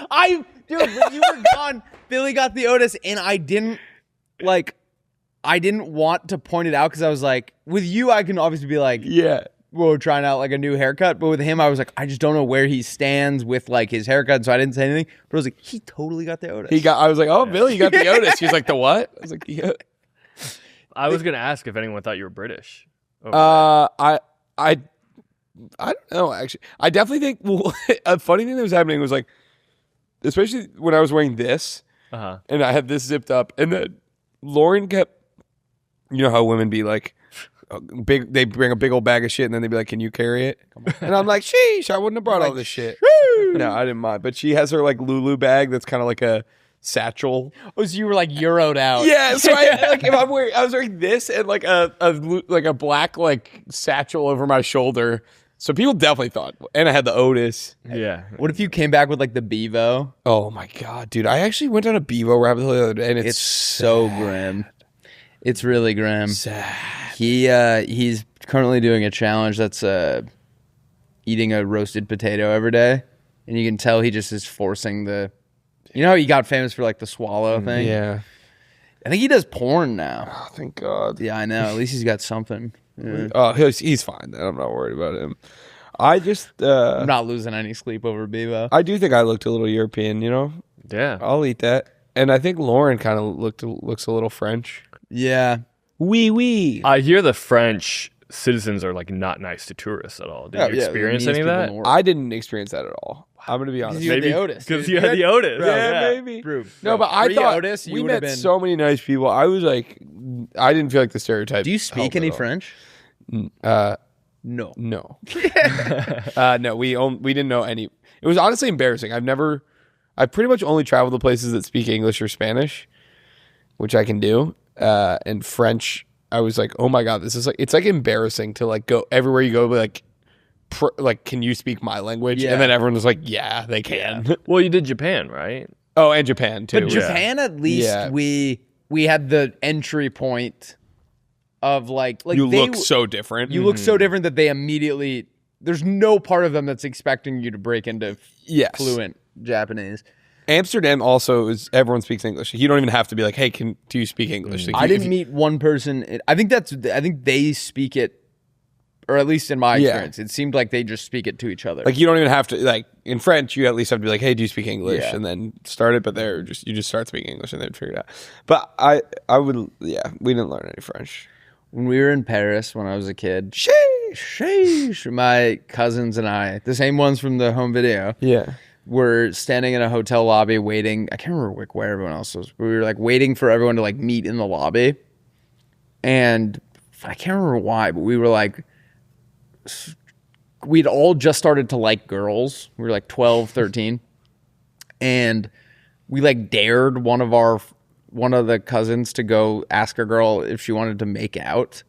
Dude, when you were gone, Billy got the Otis, and I didn't want to point it out because I was like, with you, I can obviously be like, Yeah, we're trying out like a new haircut, but with him, I was like, I just don't know where he stands with like his haircut, so I didn't say anything. But I was like, he totally got the Otis. I was like, oh, Billy, you got the Otis. He's like, the what? I was like, the Otis. I was gonna ask if anyone thought you were British. I don't know, actually. I definitely think, well, a funny thing that was happening was like, especially when I was wearing this Uh-huh. and I had this zipped up, and then Lauren kept, you know how women be like, they bring a big old bag of shit and then they'd be like, can you carry it? And I'm like, sheesh, I wouldn't have brought all this shit. No, I didn't mind. But she has her like Lulu bag that's kind of like a satchel. Oh, so you were like Euro'd out. Yeah, so I like if I was wearing this and like a black like satchel over my shoulder. So people definitely thought, and I had the Otis. Yeah. What if you came back with like the Bevo? Oh my god, dude! I actually went down a Bevo rabbit hole the other day, and It's so grim. It's really grim. sad. He's currently doing a challenge that's eating a roasted potato every day, and you can tell he just is forcing the. You know how he got famous for like the swallow thing? Yeah. I think he does porn now. Oh, thank God. Yeah, I know. At least he's got something. Yeah. Oh, he's fine. I'm not worried about him. I just I'm not losing any sleep over Bevo. I do think I looked a little European. You know, Yeah. I'll eat that. And I think Lauren kind of looks a little French. Yeah. Oui. I hear the French citizens are like not nice to tourists at all. Did you experience any of that? I didn't experience that at all. I'm gonna be honest. You had the Otis. Because dude. you had the Otis. Yeah, maybe. Bro, No, but I pre thought Otis, you we would have met been. so many nice people. I was like, I didn't feel like the stereotype. Do you speak helped any at all. French? No. No, no. We didn't know any. It was honestly embarrassing. I pretty much only traveled to places that speak English or Spanish, which I can do. And French, I was like, oh my god, this is like, it's like embarrassing to like go everywhere you go, be like, can you speak my language? Yeah. And then everyone was like, yeah, they can. Well, you did Japan, right? Oh, and Japan too. But Japan, at least Yeah. we had the entry point of like you they, look so different. you look so different that they immediately. There's no part of them that's expecting you to break into Yes. fluent Japanese. Amsterdam also is everyone speaks English. You don't even have to be like, hey, do you speak English? Like, I if didn't you- meet one person. I think they speak it Or at least in my Yeah. experience, it seemed like they just speak it to each other. Like you don't even have to like in French. You at least have to be like, "Hey, do you speak English?" Yeah. And then start it. But you just start speaking English and then figure it out. But I would we didn't learn any French. When we were in Paris when I was a kid, sheesh, my cousins and I, the same ones from the home video, Yeah. were standing in a hotel lobby waiting. I can't remember where everyone else was. But we were like waiting for everyone to like meet in the lobby. And I can't remember why, but we were like, we'd all just started to like girls. We were like 12, 13. And we like dared one of the cousins to go ask a girl if she wanted to make out.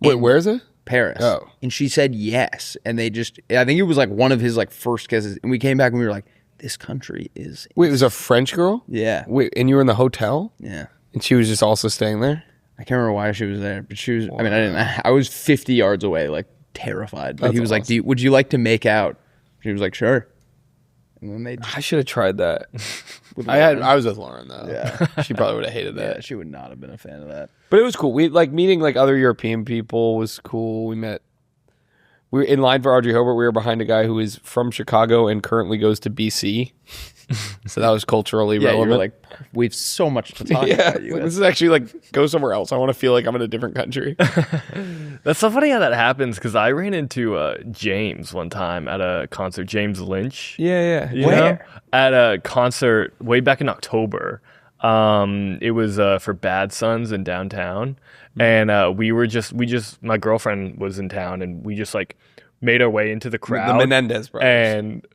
Wait, in where is it? Paris. Oh. And she said yes. And I think it was like one of his like first kisses. And we came back and we were like, this country is. Wait, it was a French girl? Yeah. Wait, and you were in the hotel? Yeah. And she was just also staying there? I can't remember why she was there, but she was, I was 50 yards away, like terrified. But That's he was awesome. like, would you like to make out? She was like, sure. And then they I should have tried that. with I was with Lauren though. Yeah. She probably would have hated that. Yeah, she would not have been a fan of that. But it was cool. We like meeting like other European people was cool. We were in line for Audrey Hobart. We were behind a guy who is from Chicago and currently goes to BC. So that was culturally Yeah, you relevant. were like, we have so much to talk yeah, about. it's like, this is actually like go somewhere else. I want to feel like I'm in a different country. That's so funny how that happens because I ran into James one time at a concert. James Lynch. Yeah. You know? At a concert way back in October. It was for Bad Sons in downtown, and my girlfriend was in town, and we just like made our way into the crowd. The Menendez brothers. And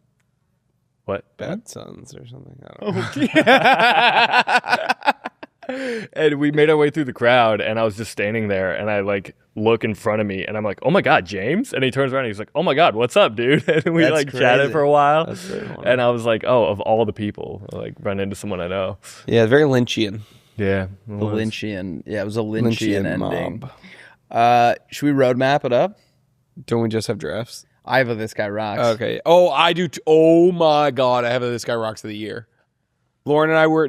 what? Bad Sons or something. I don't know. And we made our way through the crowd, and I was just standing there, and I like look in front of me, and I'm like, "Oh my god, James!" And he turns around, and he's like, "Oh my god, what's up, dude?" And we That's like crazy. chatted for a while, That's very funny. and I was like, "Oh, of all the people, I, like run into someone I know." Yeah, very Lynchian. Yeah, The Lynchian. Yeah, it was a Lynchian ending. mob. Should we roadmap it up? Don't we just have drafts? I have a This Guy Rocks. Okay. Oh, I do. Oh my god, I have a This Guy Rocks of the Year. Lauren and I were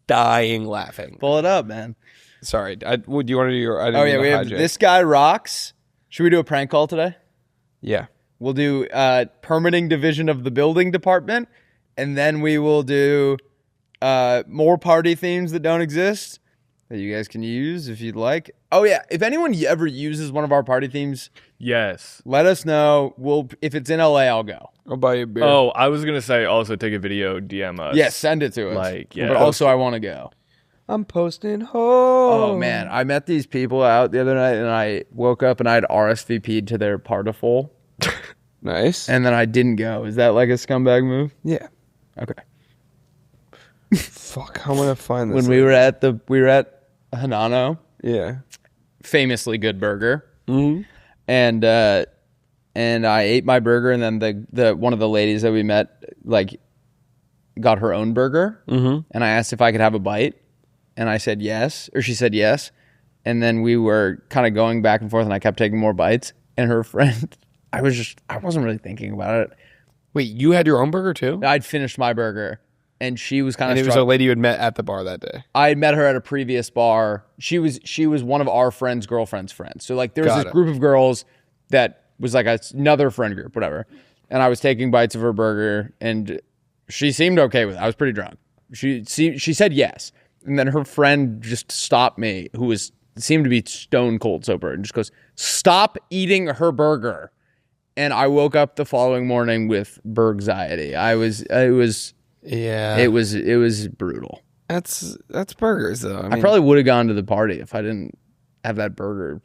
dying laughing. Pull it up, man. Sorry. Do you want to do your? I didn't Oh, mean yeah, to we have hijack. This Guy Rocks. Should we do a prank call today? Yeah. We'll do permitting division of the building department, and then we will do more party themes that don't exist that you guys can use if you'd like. Oh, yeah. If anyone ever uses one of our party themes, yes. let us know. If it's in LA, I'll go. I'll buy you a beer. Oh, I was gonna say also take a video, DM us. Yes, send it to us. Like, yeah. But also, I want to go. I'm posting home. Oh, man. I met these people out the other night, and I woke up and I had RSVP'd to their Partaful, Nice. and then I didn't go. Is that like a scumbag move? yeah. Okay. Fuck. How am I gonna find this? When we were at Hanano, Yeah. famously good burger, Mm-hmm. and I ate my burger, and then the one of the ladies that we met like got her own burger, and I asked if I could have a bite, and I said yes, or she said yes, and then we were kind of going back and forth, and I kept taking more bites, and her friend, I wasn't really thinking about it. Wait, you had your own burger too? I'd finished my burger, and she was kind And of it was a lady you had met at the bar that day. I had met her at a previous bar. She was one of our friend's girlfriend's friends. So like there was Got this it. group of girls that was like another friend group, whatever. And I was taking bites of her burger, and she seemed okay with it. I was pretty drunk. She said yes, and then her friend just stopped me, who seemed to be stone cold sober, and just goes, "Stop eating her burger." And I woke up the following morning with burgxiety. Yeah. It was brutal. That's burgers though. I I mean, probably would have gone to the party if I didn't have that burger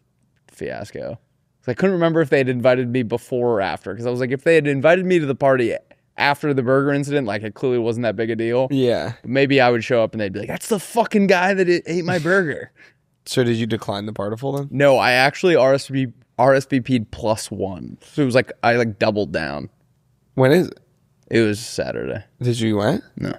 fiasco. 'Cause I couldn't remember if they had invited me before or after. Because I was like, if they had invited me to the party after the burger incident, like it clearly wasn't that big a deal. Yeah. Maybe I would show up and they'd be like, "That's the fucking guy that ate my burger." So did you decline the Partaful then? No, I actually RSVP'd +1. So it was like I like doubled down. When is it? It was Saturday. Did you went? No.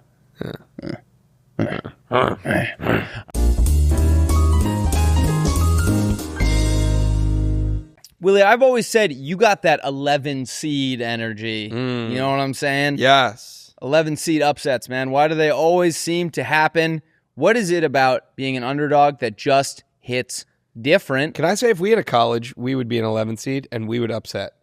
Willie, I've always said you got that 11 seed energy. You know what I'm saying? Yes. 11 seed upsets, man. Why do they always seem to happen? What is it about being an underdog that just hits different. Can I say if we had a college, we would be an 11 seed and we would upset.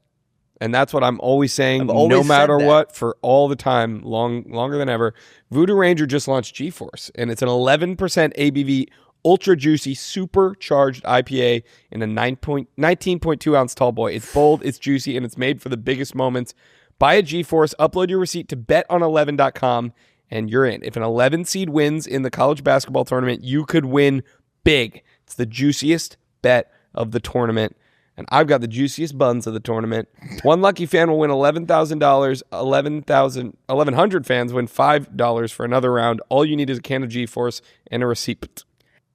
And that's what I'm always saying, no matter what, for all the time, longer than ever. Voodoo Ranger just launched G-Force, and it's an 11% ABV, ultra juicy, supercharged IPA in a 19.2 ounce tall boy. It's bold, it's juicy, and it's made for the biggest moments. Buy a G-Force, upload your receipt to beton11.com, and you're in. If an 11 seed wins in the college basketball tournament, you could win big. It's the juiciest bet of the tournament. And I've got the juiciest buns of the tournament. One lucky fan will win $11,000. 1,100 fans win $5 for another round. All you need is a can of G-Force and a receipt.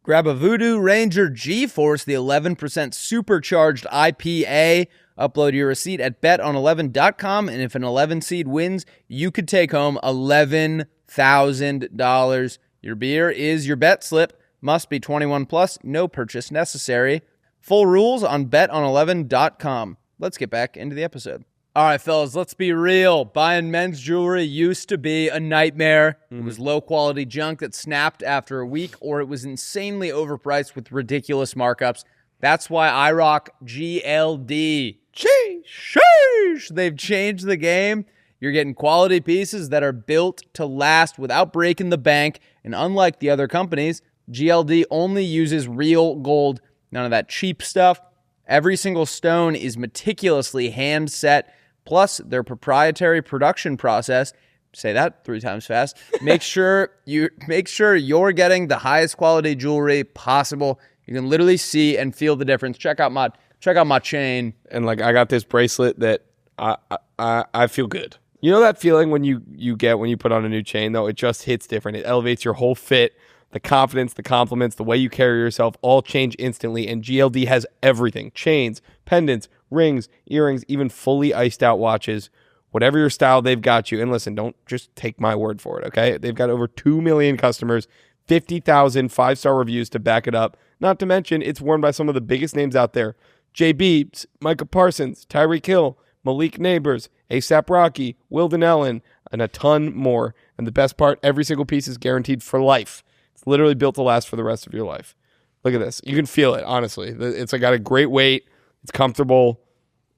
Grab a Voodoo Ranger G-Force, the 11% supercharged IPA. Upload your receipt at beton11.com, and if an 11 seed wins, you could take home $11,000. Your beer is your bet slip. Must be 21 plus. No purchase necessary. Full rules on beton11.com. Let's get back into the episode. All right, fellas, let's be real. Buying men's jewelry used to be a nightmare. It was low-quality junk that snapped after a week, or it was insanely overpriced with ridiculous markups. That's why I rock GLD. Sheesh! They've changed the game. You're getting quality pieces that are built to last without breaking the bank, and unlike the other companies, GLD only uses real gold. None of that cheap stuff. Every single stone is meticulously hand set. Plus, their proprietary production process, say that 3 times fast, make sure you're getting the highest quality jewelry possible. You can literally see and feel the difference. Check out my chain. And like, I got this bracelet that I feel good. You know that feeling when you get when you put on a new chain, though? It just hits different. It elevates your whole fit. The confidence, the compliments, the way you carry yourself all change instantly, and GLD has everything. Chains, pendants, rings, earrings, even fully iced out watches. Whatever your style, they've got you. And listen, don't just take my word for it, okay? They've got over 2 million customers, 50,000 5-star reviews to back it up. Not to mention, it's worn by some of the biggest names out there. Jay Beebs, Micah Parsons, Tyreek Hill, Malik Neighbors, A$AP Rocky, Wilden Allen, and a ton more. And the best part, every single piece is guaranteed for life. It's literally built to last for the rest of your life. Look at this. You can feel it, honestly. It's got a great weight. It's comfortable.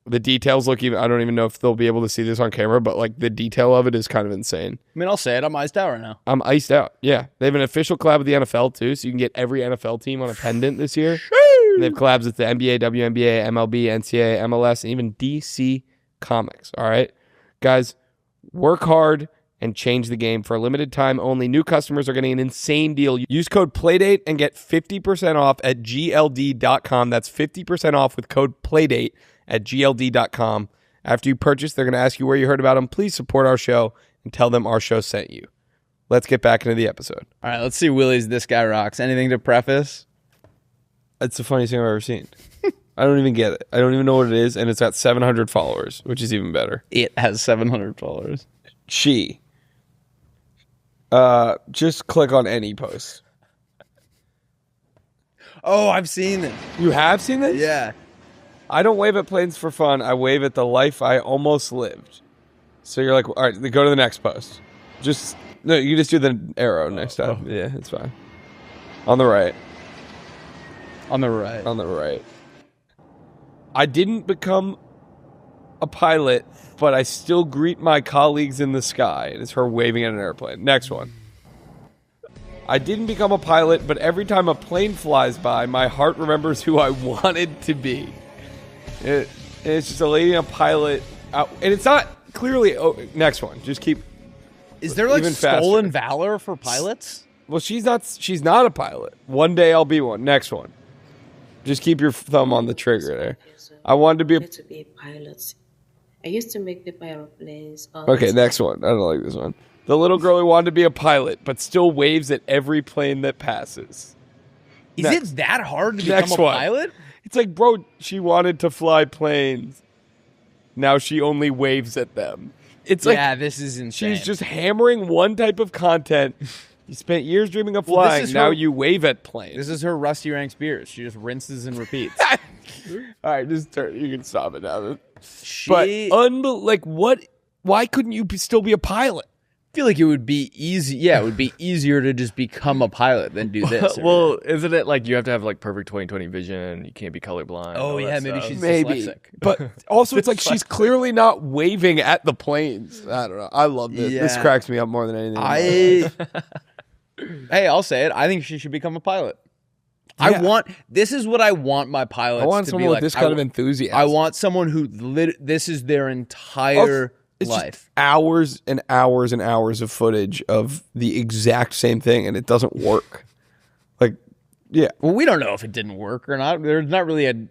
The details look even... I don't even know if they'll be able to see this on camera, but like the detail of it is kind of insane. I mean, I'll say it. I'm iced out right now. I'm iced out. Yeah. They have an official collab with the NFL, too, so you can get every NFL team on a pendant this year. They have collabs with the NBA, WNBA, MLB, NCAA, MLS, and even DC Comics. All right? Guys, work hard and change the game. For a limited time only, new customers are getting an insane deal. Use code Playdate and get 50% off at GLD.com. That's 50% off with code Playdate at GLD.com. After you purchase, they're going to ask you where you heard about them. Please support our show and tell them our show sent you. Let's get back into the episode. All right, let's see Willie's This Guy Rocks. Anything to preface? It's the funniest thing I've ever seen. I don't even get it. I don't even know what it is, and it's got 700 followers, which is even better. It has 700 followers. Just click on any post. Oh, I've seen this. You have seen this? Yeah. I don't wave at planes for fun. I wave at the life I almost lived. So you're like, all right, go to the next post. You just do the arrow next time. Yeah, it's fine. On the right. On the right. On the right. I didn't become a pilot, but I still greet my colleagues in the sky. And it's her waving at an airplane. Next one. I didn't become a pilot, but every time a plane flies by, my heart remembers who I wanted to be. It's just a lady and a pilot. And it's not clearly... Oh, next one. Just keep... Is there like stolen valor for pilots? Well, she's not a pilot. One day I'll be one. Next one. Just keep your thumb on the trigger there. I wanted to be a pilot. I used to make the aeroplanes. Okay, next one. I don't like this one. The little girl who wanted to be a pilot, but still waves at every plane that passes. Is it that hard to become a pilot? It's like, bro, she wanted to fly planes. Now she only waves at them. It's like, yeah, this is insane. She's just hammering one type of content. You spent years dreaming of flying. Now you wave at planes. This is her Rusty Ranks beers. She just rinses and repeats. All right, just turn. You can stop it now. But what? Why couldn't you still be a pilot? feel like it would be easy. Yeah, it would be easier to just become a pilot than do this. Well, isn't it like you have to have like perfect 20/20 vision? You can't be colorblind. Oh all yeah, that maybe stuff. she's Maybe, dyslexic. but also it's like she's clearly not waving at the planes. I don't know. I love this. This Yeah. cracks me up more than anything. Hey, I'll say it. I think she should become a pilot. Yeah. This is what I want my pilots I want to someone be with like. this kind of enthusiasm. I want someone who this is their entire It's life. just hours and hours and hours of footage of the exact same thing, and it doesn't work. Like, yeah, Well, we don't know if it didn't work or not. There's not really an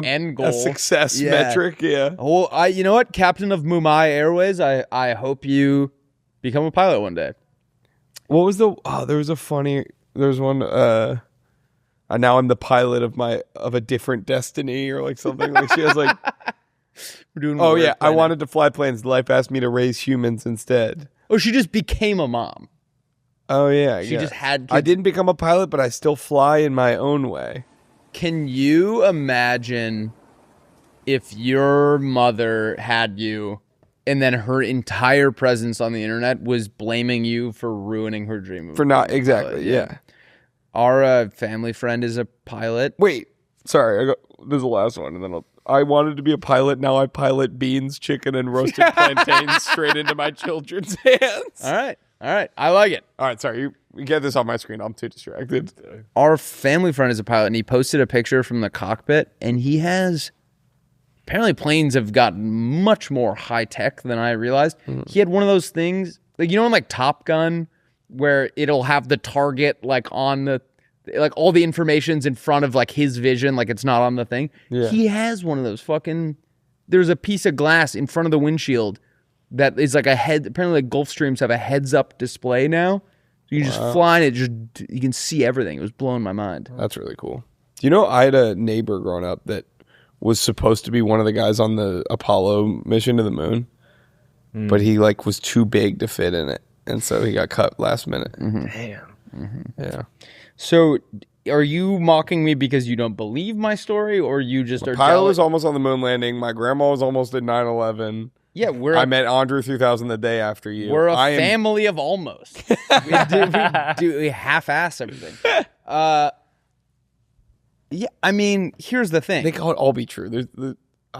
end goal. a success Yeah. metric. Yeah. Oh, you know what, Captain of Mumbai Airways, I hope you become a pilot one day. What was the? Oh, there was one. Now I'm the pilot of a different destiny or like something. Like she has like. We're doing. Oh work yeah, I right now. wanted to fly planes. Life asked me to raise humans instead. Oh, she just became a mom. Oh yeah, She just had. I didn't become a pilot, but I still fly in my own way. Can you imagine if your mother had you and then her entire presence on the internet was blaming you for ruining her dream of For not being a pilot? exactly, yeah. Our family friend is a pilot. Wait, sorry. This is the last one, and then I wanted to be a pilot. Now I pilot beans, chicken, and roasted plantains straight into my children's hands. All right. I like it. All right, sorry. You get this on my screen. I'm too distracted. Our family friend is a pilot, and he posted a picture from the cockpit, and he has. Apparently, planes have gotten much more high tech than I realized. He had one of those things, like in like Top Gun, where it'll have the target like on the, like all the information's in front of like his vision, like it's not on the thing. Yeah. He has one of those fucking. There's a piece of glass in front of the windshield that is like a head. Apparently, like Gulfstreams have a heads-up display now. So you just fly and you can see everything. It was blowing my mind. That's really cool. Do you know I had a neighbor growing up that was supposed to be one of the guys on the Apollo mission to the moon, but he like was too big to fit in it, and so he got cut last minute. Damn. Yeah. So, are you mocking me because you don't believe my story, or you just are Pilot was jealous? almost on the moon landing. My grandma was almost at 9/11. Yeah, I met Andre 3000 the day after you. we're a I am- family of almost. we half-ass everything. Yeah, I mean, here's the thing. They can't all be true.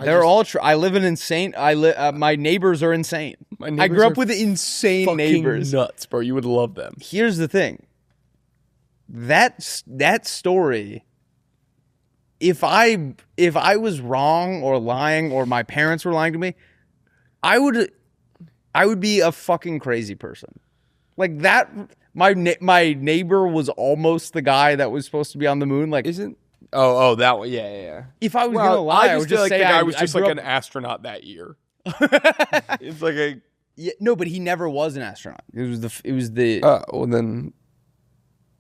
They're all true. I live in insane. My neighbors are insane. My I neighbors grew up are with insane fucking neighbors. nuts, bro. You would love them. Here's the thing. That story. If I was wrong or lying or my parents were lying to me, I would be a fucking crazy person. Like that. My neighbor was almost the guy that was supposed to be on the moon. Like, Isn't? Oh, that one. Yeah. if I was gonna lie, I would feel just like say the guy I was just I like grew an astronaut that year. up- It's like a. Yeah, no, but he never was an astronaut. It was the Well then.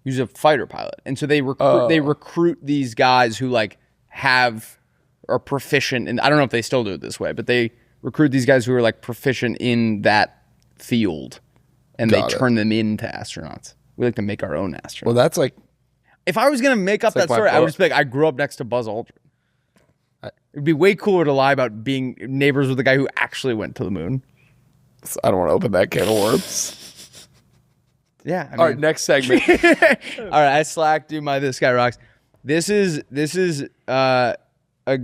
he was a fighter pilot, and so they recruit these guys who like are proficient, and I don't know if they still do it this way, but they recruit these guys who are like proficient in that field, and Got they it. turn them into astronauts. We like to make our own astronauts. Well, that's like. If I was gonna make up like that my story, I book. would just be like, I grew up next to Buzz Aldrin. It'd be way cooler to lie about being neighbors with the guy who actually went to the moon. I don't want to open that can of worms. Yeah. I All right, next segment. All right, I slacked. Do my This Guy Rocks. This is a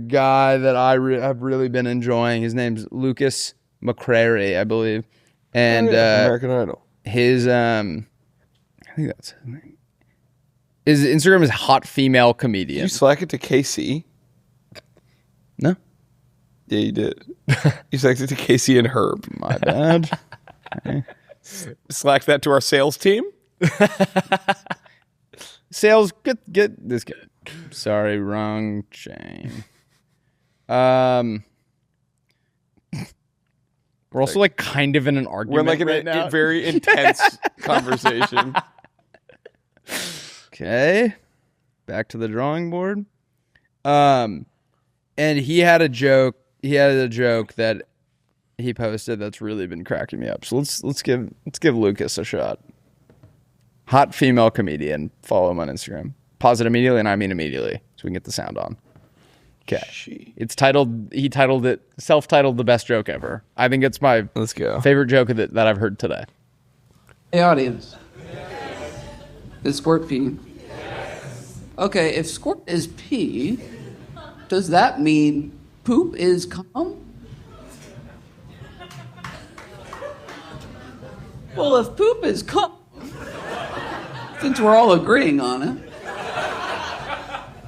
guy that I have really been enjoying. His name's Lucas McCrary, I believe, and American Idol. his I think that's his name. His Instagram is hot female comedian. You slack it to KC? No, Yeah, you did. You slacked it to Casey and Herb. my bad. Slack that to our sales team. Sales, get this guy. Sorry, wrong chain. We're also like kind of in an We're argument in like right now. a very intense conversation. Okay, back to the drawing board. And he had a joke. He had a joke that he posted that's really been cracking me up. So let's give Lucas a shot. Hot female comedian. Follow him on Instagram. Pause it immediately, and I mean immediately, so we can get the sound on. Okay. It's titled. He titled it self-titled "The Best Joke Ever." I think it's my Let's go. favorite joke that I've heard today. Hey, audience. Is squirt pee? Okay, if squirt is pee, does that mean poop is cum? Well, if poop is cum, since we're all agreeing on it,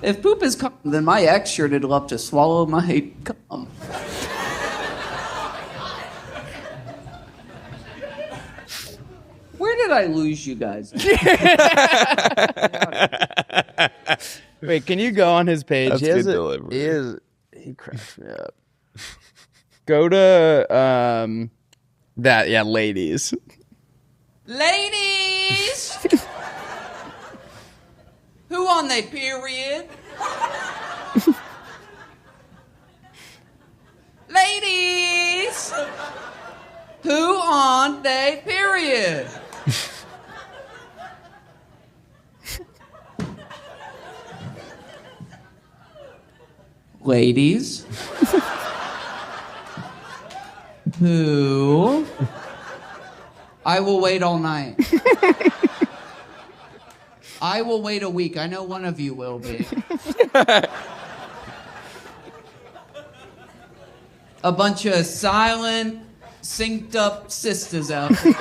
if poop is cum, then my ex sure did love to swallow my cum. Where did I lose you guys? Wait, can you go on his page? That's good delivery. He cracks me up. Go to ladies. Ladies! Who on they period? Ladies! Who on they period? Ladies? Who? I will wait all night. I will wait a week. I know one of you will be. A bunch of silent, synced up sisters out there.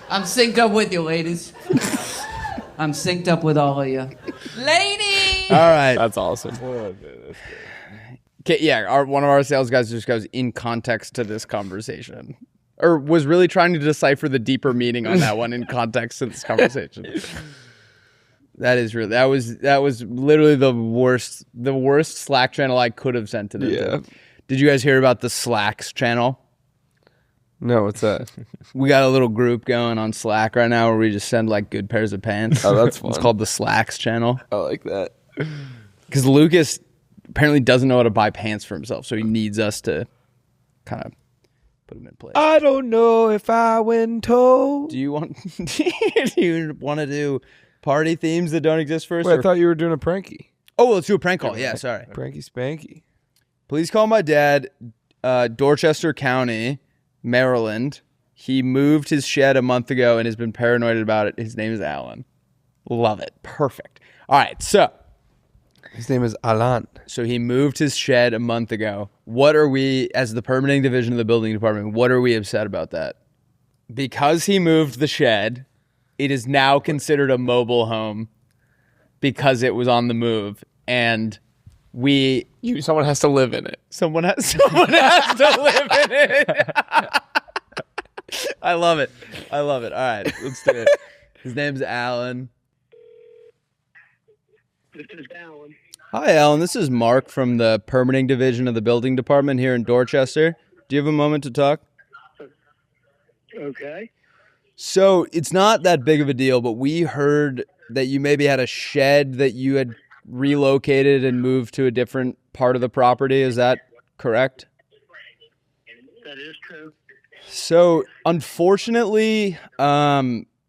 I'm synced up with you, ladies. I'm synced up with all of you. Ladies! All right. That's awesome. Okay, yeah, one of our sales guys just goes in context to this conversation. Or was really trying to decipher the deeper meaning on that one in context to this conversation. That was literally the worst Slack channel I could have sent it into. Yeah. Did you guys hear about the Slacks channel? No, what's that? We got a little group going on Slack right now where we just send like good pairs of pants. Oh, that's fun. It's called the Slacks channel. I like that. Because Lucas apparently doesn't know how to buy pants for himself, so he needs us to kind of put him in place. I don't know if I went told. Do you want to do party themes that don't exist first? Wait, I thought you were doing a pranky. Oh, let's do a prank call. Yeah, sorry. Pranky spanky. Please call my dad, Dorchester County, Maryland. He moved his shed a month ago and has been paranoid about it. His name is Alan. Love it. Perfect. All right, so His name is Alan. So he moved his shed a month ago. What are we, as the permitting division of the building department, what are we upset about that? Because he moved the shed, it is now considered a mobile home because it was on the move. And someone has to live in it. Someone has to live in it. I love it. All right, let's do it. His name's Alan. This is Alan. Hi, Alan. This is Mark from the permitting division of the building department here in Dorchester. Do you have a moment to talk? Okay. So it's not that big of a deal, but we heard that you maybe had a shed that you had relocated and moved to a different part of the property. Is that correct? That is true. So unfortunately,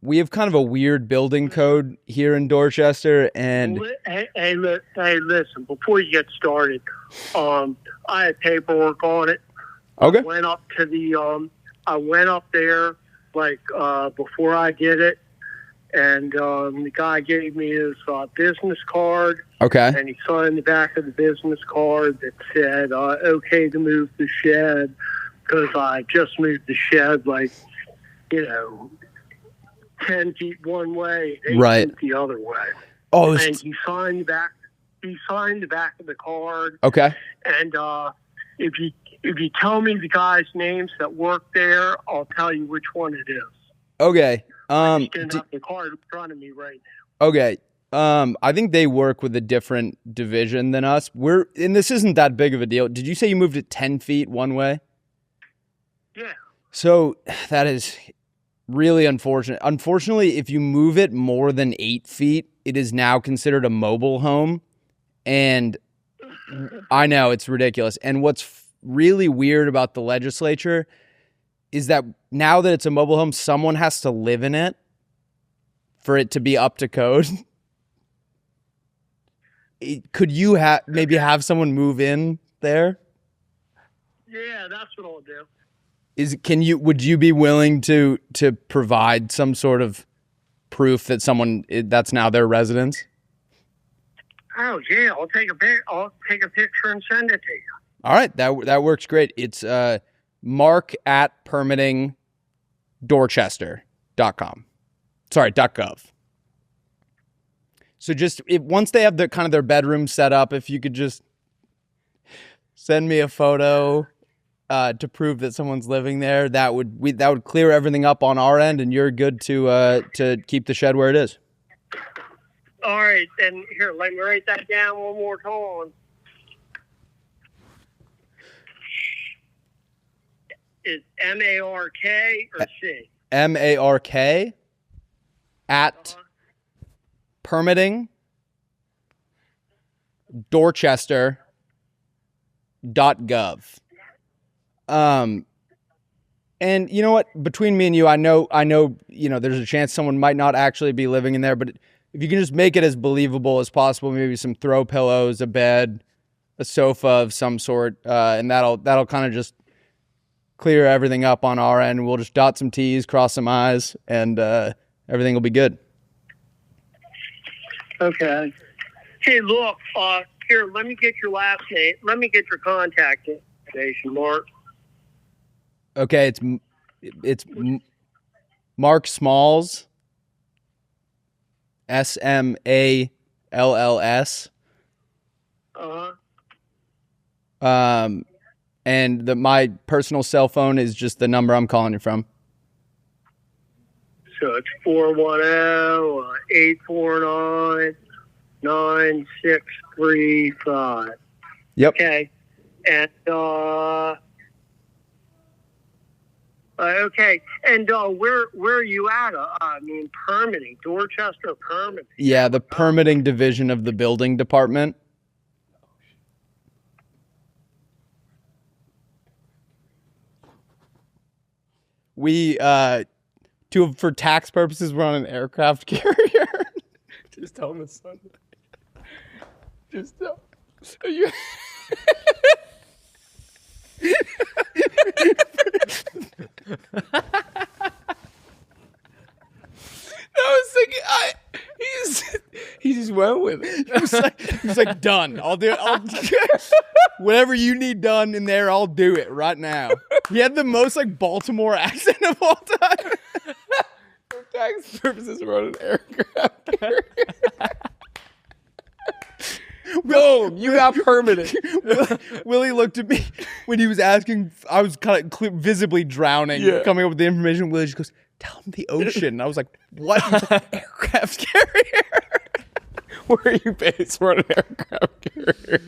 we have kind of a weird building code here in Dorchester, and Hey, listen, before you get started, I had paperwork on it. okay, I went up there before I did it, and the guy gave me his business card, okay, and he signed the back of the business card that said, okay to move the shed, because I just moved the shed 10 feet one way, 8 Right. feet the other way. Oh, And he signed the back. He signed the back of the card. okay, And if you tell me the guys' names that work there, I'll tell you which one it is. okay. I didn't have the card in front of me right now. Okay. I think they work with a different division than us. And this isn't that big of a deal. Did you say you moved it 10 feet one way? Yeah. So that is really unfortunate. Unfortunately, if you move it more than 8 feet, it is now considered a mobile home. And I know it's ridiculous. And what's really weird about the legislature is that now that it's a mobile home, someone has to live in it for it to be up to code. Could you maybe have someone move in there? Yeah, that's what I'll do. Would you be willing to provide some sort of proof that that's now their residence? Oh yeah, I'll take a picture and send it to you. All right, that works great. It's Mark at permittingdorchester.com. Sorry, .gov. So once they have their bedroom set up, if you could just send me a photo to prove that someone's living there, that would clear everything up on our end, and you're good to keep the shed where it is. All right, then here, let me write that down one more time. Is MARK or C? MARK at permitting Dorchester.gov. And you know what? Between me and you, I know, there's a chance someone might not actually be living in there, but if you can just make it as believable as possible, maybe some throw pillows, a bed, a sofa of some sort, and that'll kind of just clear everything up on our end. We'll just dot some T's, cross some I's, and everything will be good. Okay. Hey, look, here, let me get your last name. Let me get your contact information, Mark. Okay, it's Mark Smalls, SMALLS. And my personal cell phone is just the number I'm calling you from. So it's 410-849-9635. Yep. Okay. And, okay. And where are you at? Permitting, Dorchester permitting. Yeah, the permitting division of the building department. We, for tax purposes, we're on an aircraft carrier. Just tell him it's Sunday. Just tell you. He just went with it. He was like, done. I'll do it. Whatever you need done in there, I'll do it right now. He had the most Baltimore accent of all time. For tax purposes, we're on an aircraft carrier. Boom, you got permitted. Willie looked at me when he was asking. I was kind of visibly drowning, coming up with the information. Willie just goes, tell him the ocean. And I was like, what? Aircraft carrier? Where are you based? We're on an aircraft carrier.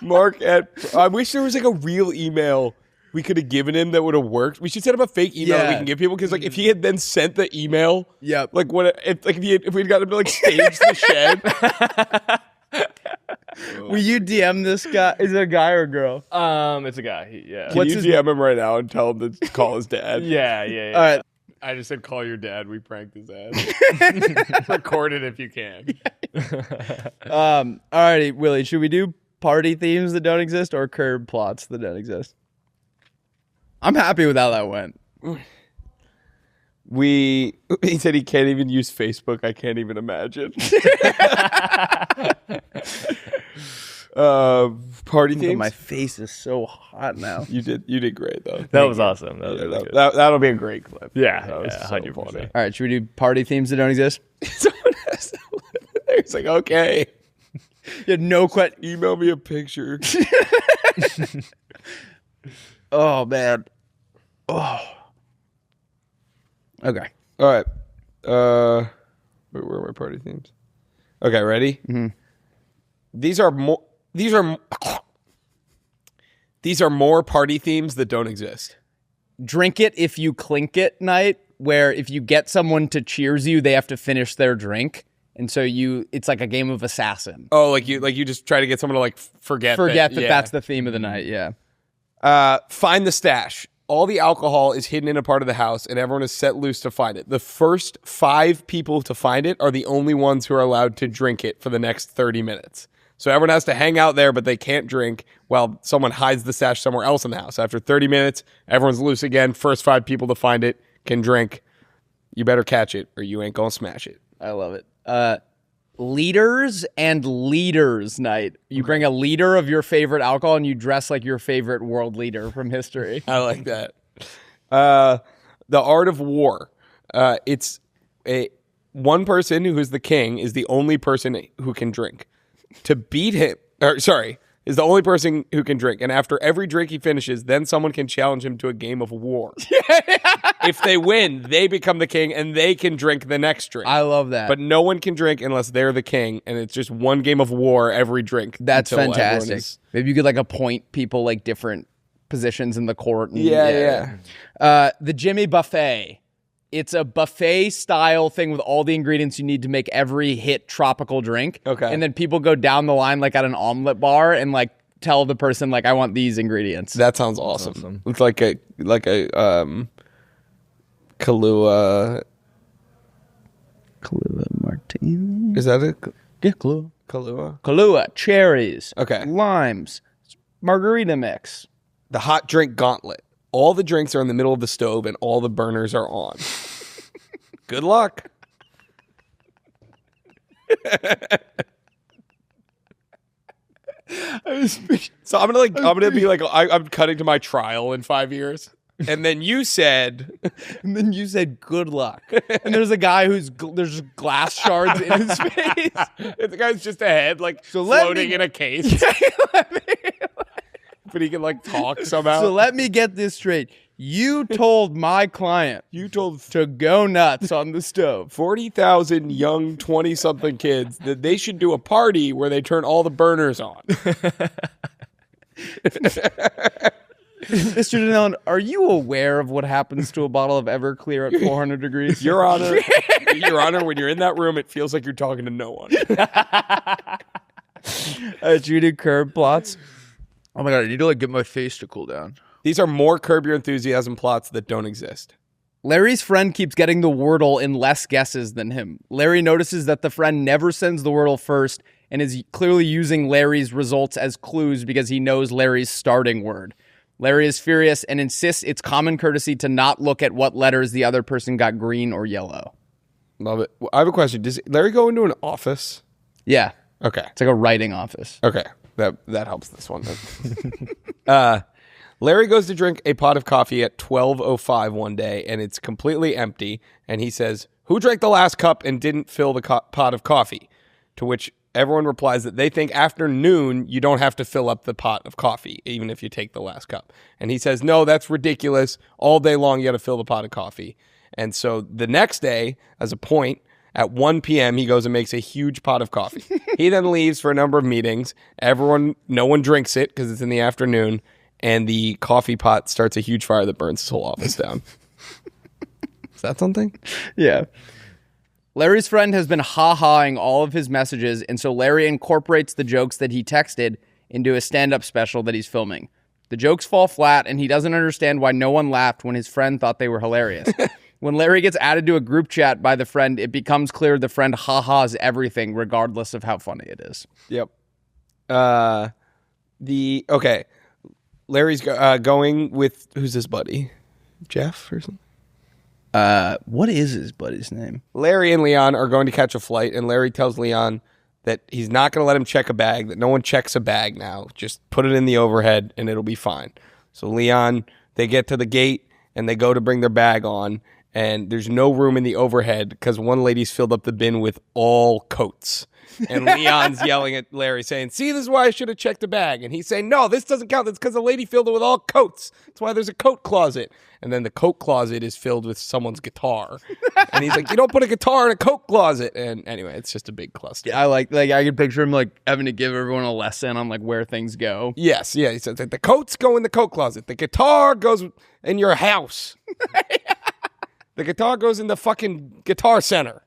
Mark I wish there was a real email we could have given him that would have worked. We should set up a fake email that we can give people, because if he had then sent the email, if we'd gotten to stage the shed. Will you DM this guy? Is it a guy or a girl? It's a guy. Yeah. Can you DM him right now and tell him to call his dad? Yeah. All right. I just said call your dad. We pranked his ass. Record it if you can. All righty, Willie. Should we do party themes that don't exist or curb plots that don't exist? I'm happy with how that went. He said he can't even use Facebook. I can't even imagine. Party themes. My face is so hot now. You did great though. That was awesome. That was really good. That'll be a great clip. Yeah, that was 100%. funny. All right, should we do party themes that don't exist? Someone has to live there. It's like, okay. You had no question. Email me a picture. Oh man. Oh. Okay. All right. Where are my party themes? Okay, ready? Mm-hmm. These are more party themes that don't exist. Drink it if you clink it night, where if you get someone to cheers you, they have to finish their drink. And so it's like a game of assassin. Oh, like you just try to get someone to forget that that's the theme of the night. Yeah. Find the stash. All the alcohol is hidden in a part of the house, and everyone is set loose to find it. The first 5 people to find it are the only ones who are allowed to drink it for the next 30 minutes. So everyone has to hang out there, but they can't drink while someone hides the stash somewhere else in the house. After 30 minutes, everyone's loose again. First 5 people to find it can drink. You better catch it or you ain't going to smash it. I love it. Leaders and leaders night. You bring a liter of your favorite alcohol and you dress like your favorite world leader from history. I like that. The art of war. It's one person who is the king is the only person who can drink. To beat him, is the only person who can drink. And after every drink he finishes, then someone can challenge him to a game of war. If they win, they become the king and they can drink the next drink. I love that. But no one can drink unless they're the king, and it's just one game of war every drink. That's until fantastic. Maybe you could like appoint people like different positions in the court. And, Yeah. The Jimmy Buffet. It's a buffet style thing with all the ingredients you need to make every hit tropical drink. Okay. And then people go down the line like at an omelet bar and like tell the person like I want these ingredients. That sounds awesome. It's like a Kahlua martini. Is that it? Yeah, Kahlua. Kahlua? Cherries. Okay. Limes. Margarita mix. The hot drink gauntlet. All the drinks are in the middle of the stove and all the burners are on. Good luck. So I'm gonna be like I'm cutting to my trial in 5 years. And then you said good luck. And there's a guy there's glass shards in his face. The guy's just a head So floating in a case. But he can talk somehow. So let me get this straight. You told my client to go nuts on the stove. 40,000 young 20-something kids that they should do a party where they turn all the burners on. Mr. Danone, are you aware of what happens to a bottle of Everclear at 400 degrees? Your Honor, when you're in that room, it feels like you're talking to no one. Treated curb plots. Oh my God, I need to get my face to cool down. These are more Curb Your Enthusiasm plots that don't exist. Larry's friend keeps getting the Wordle in less guesses than him. Larry notices that the friend never sends the Wordle first and is clearly using Larry's results as clues because he knows Larry's starting word. Larry is furious and insists it's common courtesy to not look at what letters the other person got green or yellow. Love it. I have a question. Does Larry go into an office? Yeah. Okay. It's like a writing office. Okay. That helps this one then. Larry goes to drink a pot of coffee at 12:05 one day, and it's completely empty. And he says, "Who drank the last cup and didn't fill the pot of coffee?" To which everyone replies that they think after noon you don't have to fill up the pot of coffee, even if you take the last cup. And he says, "No, that's ridiculous. All day long you got to fill the pot of coffee." And so the next day, as a point, at 1 p.m., he goes and makes a huge pot of coffee. He then leaves for a number of meetings. No one drinks it because it's in the afternoon. And the coffee pot starts a huge fire that burns his whole office down. Is that something? Yeah. Larry's friend has been ha-haing all of his messages, and so Larry incorporates the jokes that he texted into a stand-up special that he's filming. The jokes fall flat, and he doesn't understand why no one laughed when his friend thought they were hilarious. When Larry gets added to a group chat by the friend, it becomes clear the friend ha-has everything, regardless of how funny it is. Yep. Larry's going with, who's his buddy? Jeff or something? What is his buddy's name? Larry and Leon are going to catch a flight, and Larry tells Leon that he's not going to let him check a bag, that no one checks a bag now. Just put it in the overhead, and it'll be fine. So Leon, they get to the gate, and they go to bring their bag on, and there's no room in the overhead because one lady's filled up the bin with all coats. And Leon's yelling at Larry saying, "See, this is why I should have checked a bag." And he's saying, "No, this doesn't count. That's because the lady filled it with all coats. That's why there's a coat closet." And then the coat closet is filled with someone's guitar. And he's like, "You don't put a guitar in a coat closet." And anyway, it's just a big cluster. Yeah, I can picture him having to give everyone a lesson on where things go. Yes, yeah. He says that the coats go in the coat closet. The guitar goes in your house. The guitar goes in the fucking guitar center.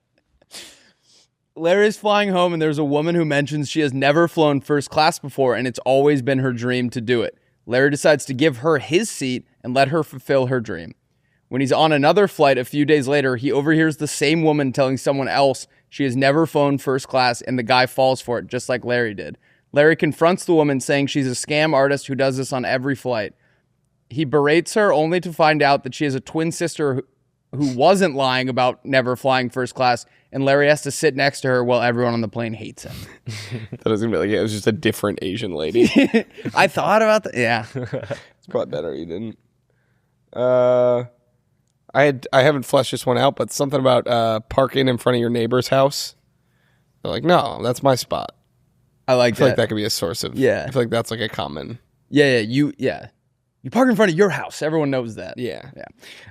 Larry's flying home, and there's a woman who mentions she has never flown first class before, and it's always been her dream to do it. Larry decides to give her his seat and let her fulfill her dream. When he's on another flight a few days later, he overhears the same woman telling someone else she has never flown first class, and the guy falls for it, just like Larry did. Larry confronts the woman, saying she's a scam artist who does this on every flight. He berates her only to find out that she has a twin sister who wasn't lying about never flying first class, and Larry has to sit next to her while everyone on the plane hates him. That was gonna be like, yeah, it was just a different Asian lady. I thought about that. Yeah. It's probably better you didn't. I haven't fleshed this one out, but something about parking in front of your neighbor's house. They're like, no, that's my spot. I I feel like that could be a source of. Yeah. I feel like that's like a common. Yeah. You park in front of your house. Everyone knows that. Yeah.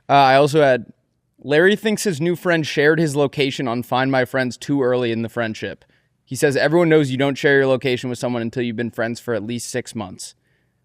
I also had Larry thinks his new friend shared his location on Find My Friends too early in the friendship. He says everyone knows you don't share your location with someone until you've been friends for at least 6 months.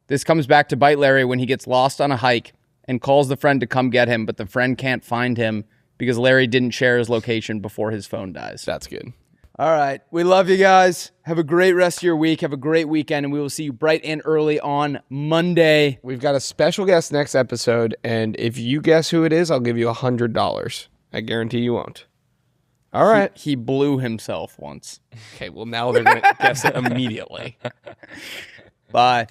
This comes back to bite Larry when he gets lost on a hike and calls the friend to come get him, but the friend can't find him because Larry didn't share his location before his phone dies. That's good. All right. We love you guys. Have a great rest of your week. Have a great weekend, and we will see you bright and early on Monday. We've got a special guest next episode, and if you guess who it is, I'll give you $100. I guarantee you won't. All right. He blew himself once. Okay, well, now they're going to guess it immediately. Bye.